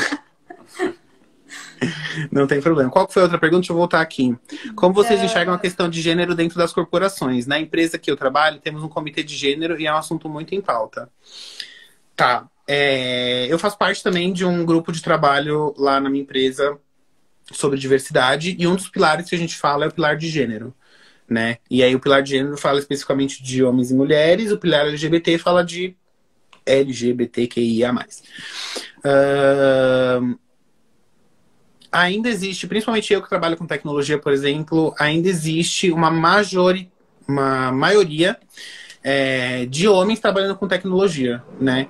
Não tem problema. Qual foi a outra pergunta? Deixa eu voltar aqui. Como vocês enxergam a questão de gênero dentro das corporações? Na empresa que eu trabalho, temos um comitê de gênero e é um assunto muito em pauta. Tá. Eu faço parte também de um grupo de trabalho lá na minha empresa sobre diversidade e um dos pilares que a gente fala é o pilar de gênero. Né? E aí o pilar de gênero fala especificamente de homens e mulheres, o pilar LGBT fala de LGBTQIA+. Ainda existe, principalmente eu que trabalho com tecnologia, por exemplo, ainda existe uma maioria de homens trabalhando com tecnologia, né?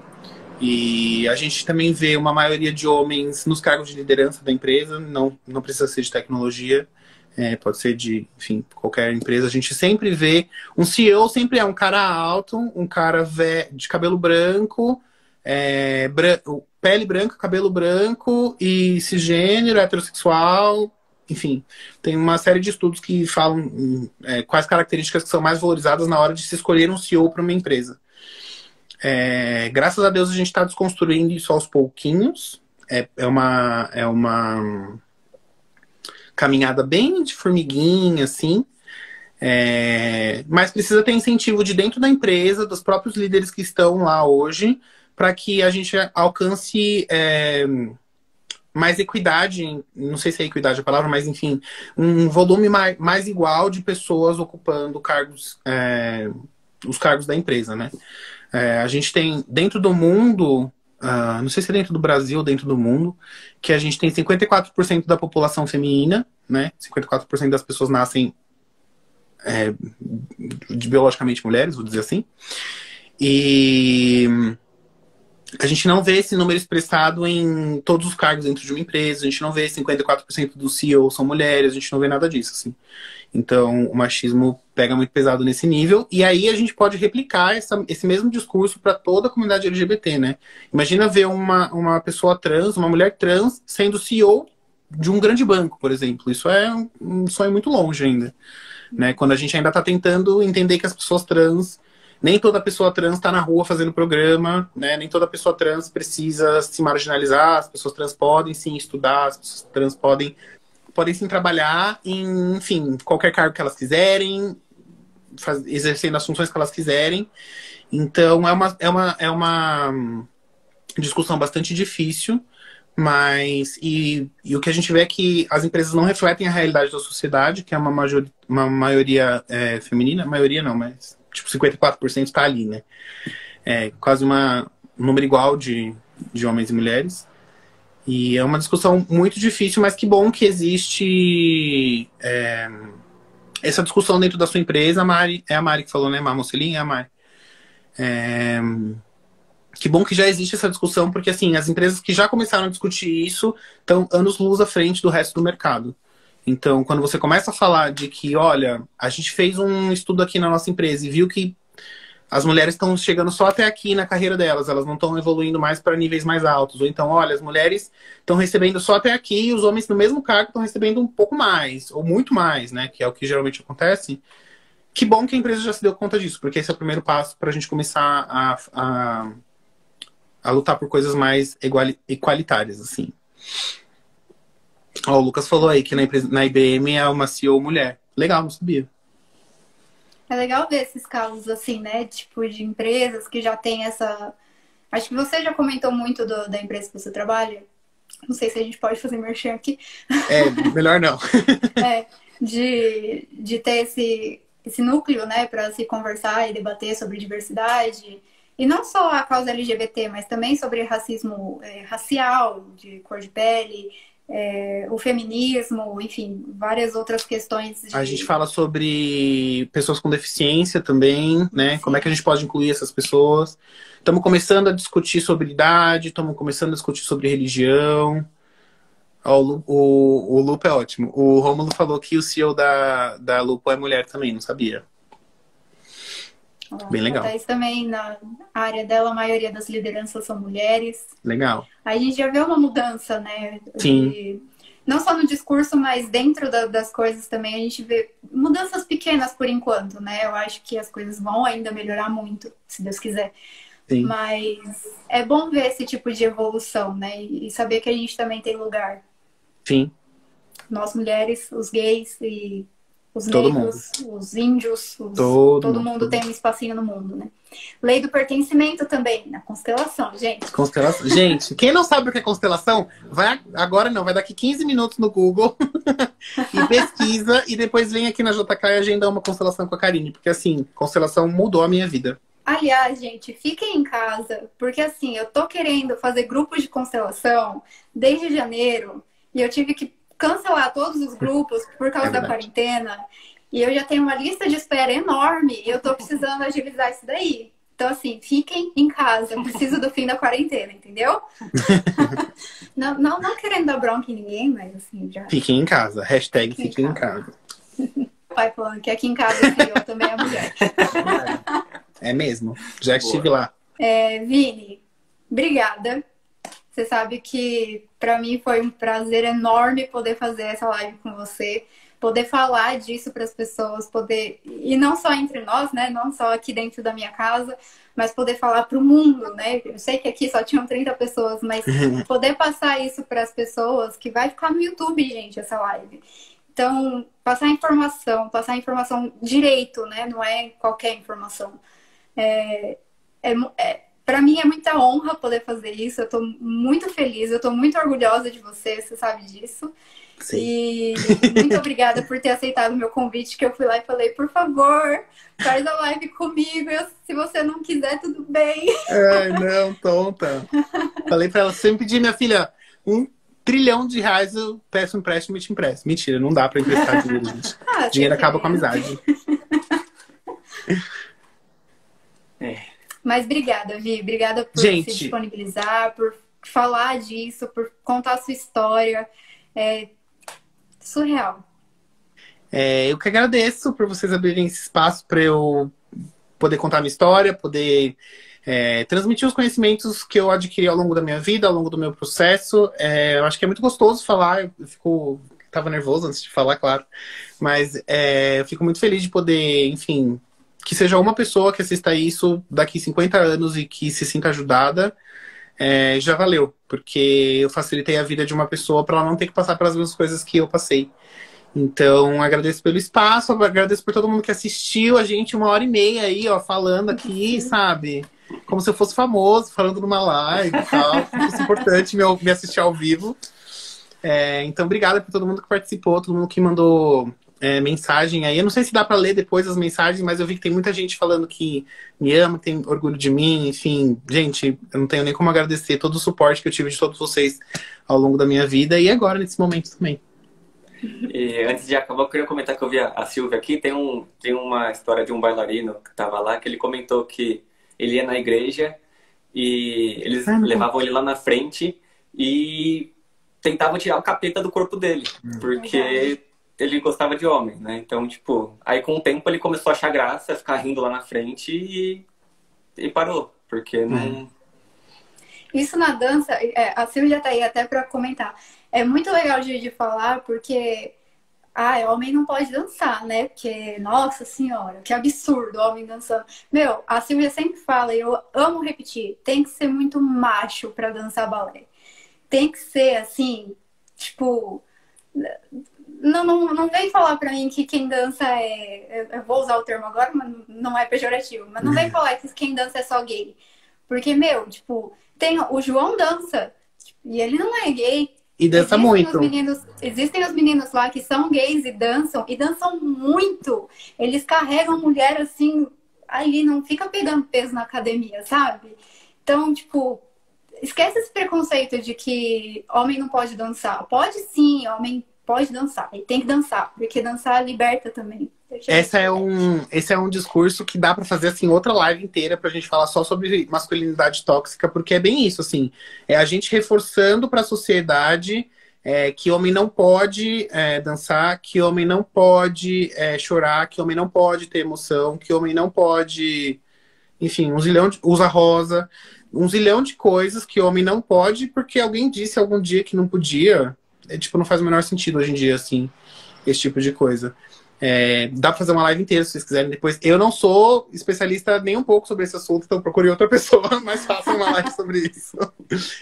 E a gente também vê uma maioria de homens nos cargos de liderança da empresa, não precisa ser de tecnologia. Pode ser de, enfim, qualquer empresa. A gente sempre vê... Um CEO sempre é um cara alto, um cara de cabelo branco, pele branca, cabelo branco e cisgênero, heterossexual. Enfim, tem uma série de estudos que falam quais características que são mais valorizadas na hora de se escolher um CEO para uma empresa. Graças a Deus a gente está desconstruindo isso aos pouquinhos. É uma caminhada bem de formiguinha, assim. Mas precisa ter incentivo de dentro da empresa, dos próprios líderes que estão lá hoje, para que a gente alcance mais equidade, não sei se é equidade a palavra, mas enfim, um volume mais igual de pessoas ocupando os cargos da empresa, né? A gente tem, dentro do mundo... não sei se é dentro do Brasil ou dentro do mundo, que a gente tem 54% da população feminina, né? 54% das pessoas nascem biologicamente mulheres, vou dizer assim. E a gente não vê esse número expressado em todos os cargos dentro de uma empresa, a gente não vê 54% dos CEOs são mulheres, a gente não vê nada disso, assim. Então, o machismo pega muito pesado nesse nível. E aí a gente pode replicar esse mesmo discurso para toda a comunidade LGBT, né? Imagina ver uma pessoa trans, uma mulher trans, sendo CEO de um grande banco, por exemplo. Isso é um sonho muito longe ainda. Né? Quando a gente ainda está tentando entender que as pessoas trans... Nem toda pessoa trans está na rua fazendo programa, né? Nem toda pessoa trans precisa se marginalizar. As pessoas trans podem sim estudar, as pessoas trans podem sim trabalhar em, enfim, qualquer cargo que elas quiserem, exercendo as funções que elas quiserem. Então, discussão bastante difícil, mas e o que a gente vê é que as empresas não refletem a realidade da sociedade, que é uma maioria feminina, maioria não, mas tipo 54% está ali, né? É quase um número igual de homens e mulheres. E é uma discussão muito difícil, mas que bom que existe essa discussão dentro da sua empresa. A Mari que falou, né? Marmocelin é a Mari. Que bom que já existe essa discussão, porque assim, as empresas que já começaram a discutir isso estão anos-luz à frente do resto do mercado. Então, quando você começa a falar de que, olha, a gente fez um estudo aqui na nossa empresa e viu que as mulheres estão chegando só até aqui na carreira delas, elas não estão evoluindo mais para níveis mais altos. Ou então, olha, as mulheres estão recebendo só até aqui e os homens no mesmo cargo estão recebendo um pouco mais, ou muito mais, né? Que é o que geralmente acontece. Que bom que a empresa já se deu conta disso, porque esse é o primeiro passo para a gente começar a lutar por coisas mais igualitárias, assim. Ó, o Lucas falou aí que na IBM é uma CEO mulher. Legal, não sabia. É legal ver esses casos assim, né? Tipo, de empresas que já tem essa... Acho que você já comentou muito da empresa que você trabalha. Não sei se a gente pode fazer merchan aqui. Melhor não. De ter esse núcleo, né? Para se conversar e debater sobre diversidade. E não só a causa LGBT, mas também sobre racismo racial, de cor de pele, o feminismo, enfim, várias outras questões. A gente fala sobre pessoas com deficiência também, né? Sim. Como é que a gente pode incluir essas pessoas. Estamos começando a discutir sobre idade, estamos começando a discutir sobre religião. O Lupo é ótimo. O Rômulo falou que o CEO da Lupo é mulher também, não sabia. Bem legal. A Thaís também, na área dela, a maioria das lideranças são mulheres. Legal. A gente já vê uma mudança, né? Sim. Não só no discurso, mas dentro das coisas também a gente vê mudanças pequenas por enquanto, né? Eu acho que as coisas vão ainda melhorar muito, se Deus quiser. Sim. Mas é bom ver esse tipo de evolução, né? E saber que a gente também tem lugar. Sim. Nós mulheres, os gays e... os todo negros, mundo. Os índios, todo mundo tem um espacinho no mundo, né? Lei do pertencimento também, na constelação, gente. Constelação. Gente, quem não sabe o que é constelação, vai daqui 15 minutos no Google e pesquisa e depois vem aqui na JK e agenda uma constelação com a Karine, porque assim, constelação mudou a minha vida. Aliás, gente, fiquem em casa, porque assim, eu tô querendo fazer grupos de constelação desde janeiro e eu tive que cancelar todos os grupos por causa da quarentena. E eu já tenho uma lista de espera enorme e eu tô precisando agilizar isso daí. Então, assim, fiquem em casa. Eu preciso do fim da quarentena, entendeu? não querendo dar bronca em ninguém, mas assim, já... Fiquem em casa. Hashtag fiquem em casa. O pai falando que aqui em casa eu também é mulher. É mesmo. Já estive lá. Vini, obrigada. Você sabe que para mim foi um prazer enorme poder fazer essa live com você, poder falar disso para as pessoas, e não só entre nós, né? Não só aqui dentro da minha casa, mas poder falar para o mundo, né? Eu sei que aqui só tinham 30 pessoas, mas poder passar isso para as pessoas, que vai ficar no YouTube, gente, essa live. Então, passar informação direito, né? Não é qualquer informação. Para mim é muita honra poder fazer isso. Eu tô muito feliz, eu tô muito orgulhosa de você sabe disso. Sim. E muito obrigada por ter aceitado o meu convite, que eu fui lá e falei, por favor, faz a live comigo. Se você não quiser, tudo bem. Ai, não, tonta. Falei pra ela, se me pedir, minha filha, R$1 trilhão, eu peço um empréstimo e te empresto. Mentira, não dá pra emprestar dinheiro, gente. Dinheiro acaba com a amizade. Mas obrigada, Vi. Obrigada por se disponibilizar, por falar disso, por contar a sua história. É surreal. Eu que agradeço por vocês abrirem esse espaço para eu poder contar a minha história, poder transmitir os conhecimentos que eu adquiri ao longo da minha vida, ao longo do meu processo. Eu acho que é muito gostoso falar. Tava nervoso antes de falar, claro. Mas eu fico muito feliz de poder, enfim... que seja uma pessoa que assista isso daqui 50 anos e que se sinta ajudada, já valeu. Porque eu facilitei a vida de uma pessoa para ela não ter que passar pelas mesmas coisas que eu passei. Então, agradeço pelo espaço, agradeço por todo mundo que assistiu a gente 1h30 aí, ó, falando aqui, sabe? como se eu fosse famoso, falando numa live e tal. Fosse importante me assistir ao vivo. Então, obrigada por todo mundo que participou, todo mundo que mandou mensagem aí. Eu não sei se dá pra ler depois as mensagens, mas eu vi que tem muita gente falando que me ama, que tem orgulho de mim. Enfim, gente, eu não tenho nem como agradecer todo o suporte que eu tive de todos vocês ao longo da minha vida e agora, nesse momento também. E antes de acabar, eu queria comentar que eu vi a Silvia aqui. Tem uma história de um bailarino que estava lá, que ele comentou que ele ia na igreja e eles levavam ele lá na frente e tentavam tirar o capeta do corpo dele, porque ele gostava de homem, né? Então, tipo, aí com o tempo ele começou a achar graça, a ficar rindo lá na frente e parou, porque não... Isso na dança, a Silvia tá aí até pra comentar. É muito legal de falar, porque homem não pode dançar, né? Porque, nossa senhora, que absurdo, homem dançando. Meu, a Silvia sempre fala, e eu amo repetir, tem que ser muito macho pra dançar balé. Tem que ser, assim, tipo... Não vem falar pra mim que quem dança eu vou usar o termo agora, mas não é pejorativo. Mas não vem falar que quem dança é só gay. Porque, meu, tipo, o João dança. E ele não é gay. E dança muito. Existem os meninos lá que são gays e dançam muito. Eles carregam mulher assim, ali, não fica pegando peso na academia, sabe? Então, tipo, esquece esse preconceito de que homem não pode dançar. Pode sim, homem pode dançar. E tem que dançar, porque dançar liberta também. Esse é um discurso que dá pra fazer, assim, outra live inteira pra gente falar só sobre masculinidade tóxica, porque é bem isso, assim. É a gente reforçando pra sociedade que homem não pode dançar, que homem não pode chorar, que homem não pode ter emoção, que homem não pode... Enfim, usa rosa, um zilhão de coisas que homem não pode, porque alguém disse algum dia que não podia. Tipo, não faz o menor sentido hoje em dia, assim, esse tipo de coisa. Dá pra fazer uma live inteira, se vocês quiserem depois. Eu não sou especialista nem um pouco sobre esse assunto, então procure outra pessoa, mas faça uma live sobre isso.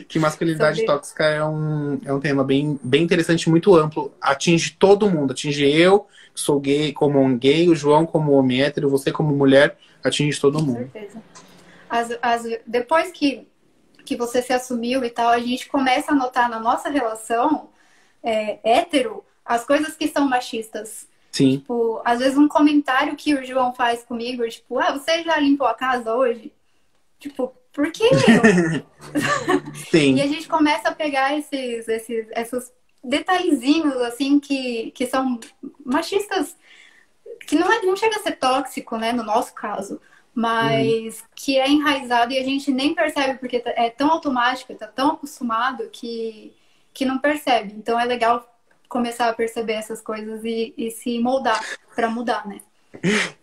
Que masculinidade tóxica é um tema bem, bem interessante, muito amplo. Atinge todo mundo. Atinge eu, que sou gay, como um gay, o João como homem hétero, você como mulher, atinge todo mundo. Com certeza. Depois que você se assumiu e tal, a gente começa a notar na nossa relação hétero as coisas que são machistas. Sim. Tipo, às vezes um comentário que o João faz comigo, tipo, você já limpou a casa hoje? Tipo, por que eu? Sim. E a gente começa a pegar esses detalhezinhos, assim, que são machistas, que não chega a ser tóxico, né, no nosso caso, mas que é enraizado e a gente nem percebe, porque é tão automático, tá tão acostumado que não percebe. Então é legal começar a perceber essas coisas e se moldar pra mudar, né?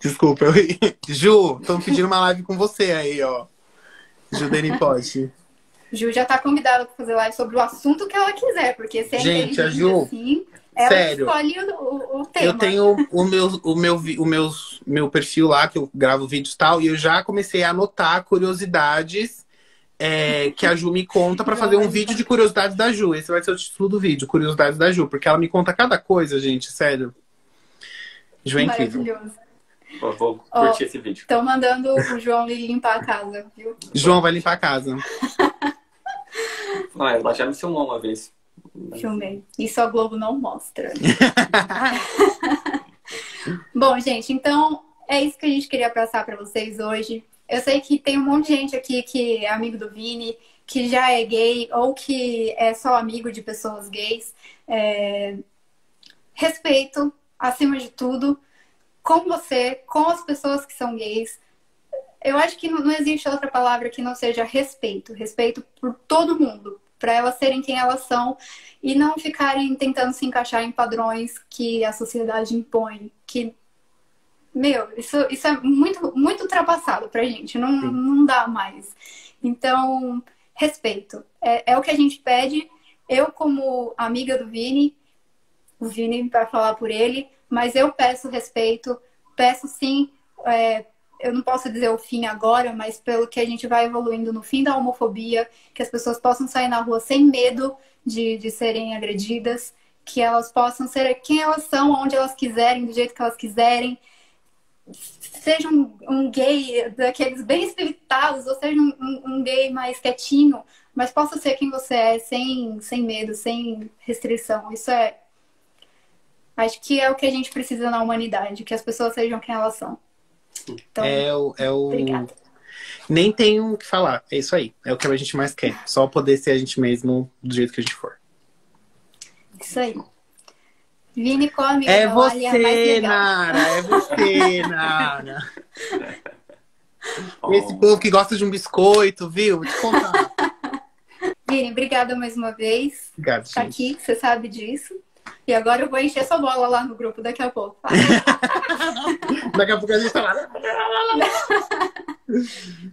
Desculpa, Ju, estamos pedindo uma live com você aí, ó. Ju Deni pode. Ju já tá convidada pra fazer live sobre o assunto que ela quiser, porque se gente, a Ju, assim, ela sério, escolhe o tema. Eu tenho o meu perfil lá, que eu gravo vídeos e tal, e eu já comecei a anotar curiosidades que a Ju me conta pra fazer um vídeo de curiosidades da Ju. Esse vai ser o título do vídeo, Curiosidades da Ju, porque ela me conta cada coisa, gente, sério. Ju é incrível. Maravilhoso. Vou curtir esse vídeo. Estão mandando o João limpar a casa, viu? João vai limpar a casa. Ela já me filmou uma vez. Filmei. Isso a Globo não mostra. Bom, gente, então é isso que a gente queria passar pra vocês hoje. Eu sei que tem um monte de gente aqui que é amigo do Vini, que já é gay ou que é só amigo de pessoas gays. Respeito, acima de tudo, com você, com as pessoas que são gays. Eu acho que não existe outra palavra que não seja respeito. Respeito por todo mundo, para elas serem quem elas são e não ficarem tentando se encaixar em padrões que a sociedade impõe, que... Meu, isso é muito, muito ultrapassado pra gente. Não dá mais. Então, respeito. É o que a gente pede. Eu, como amiga do Vini, o Vini vai falar por ele, mas eu peço respeito. Peço sim, eu não posso dizer o fim agora, mas pelo que a gente vai evoluindo no fim da homofobia, que as pessoas possam sair na rua sem medo de serem agredidas, que elas possam ser quem elas são, onde elas quiserem, do jeito que elas quiserem. seja um gay daqueles bem espirituados, ou seja um gay mais quietinho, mas possa ser quem você é, sem medo, sem restrição. Isso é... Acho que é o que a gente precisa na humanidade, que as pessoas sejam quem elas são. Então, obrigada. Nem tenho o que falar. É isso aí. É o que a gente mais quer. Só poder ser a gente mesmo do jeito que a gente for. Isso aí. Vini, qual amiga é da Lali é a mais você, legal? Nara. É você, Nara. Esse povo que gosta de um biscoito, viu? Vou te contar. Vini, obrigada mais uma vez. Obrigado, Tá aqui, você sabe disso. E agora eu vou encher sua bola lá no grupo daqui a pouco. Tá? Daqui a pouco a gente tá lá.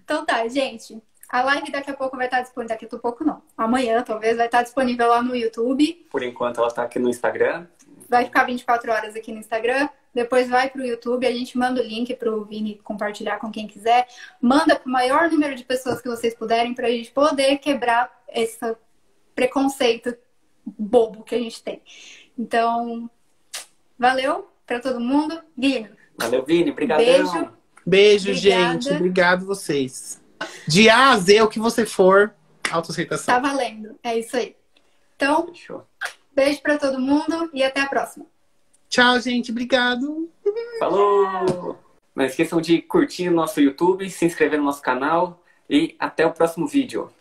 Então tá, gente. A live daqui a pouco vai estar disponível. Daqui a pouco não. Amanhã, talvez, vai estar disponível lá no YouTube. Por enquanto ela tá aqui no Instagram. Vai ficar 24 horas aqui no Instagram. Depois vai pro YouTube. A gente manda o link pro Vini compartilhar com quem quiser. Manda pro maior número de pessoas que vocês puderem pra gente poder quebrar esse preconceito bobo que a gente tem. Então, valeu pra todo mundo. Vini. Valeu, Vini. Obrigadão. Beijo. Beijo, Obrigada. gente. Obrigado vocês. De A a Z, o que você for, autoaceitação. Tá valendo. É isso aí. Então, Fechou. beijo pra todo mundo e até a próxima. Tchau, gente. Obrigado. Falou! Não esqueçam de curtir o nosso YouTube, se inscrever no nosso canal e até o próximo vídeo.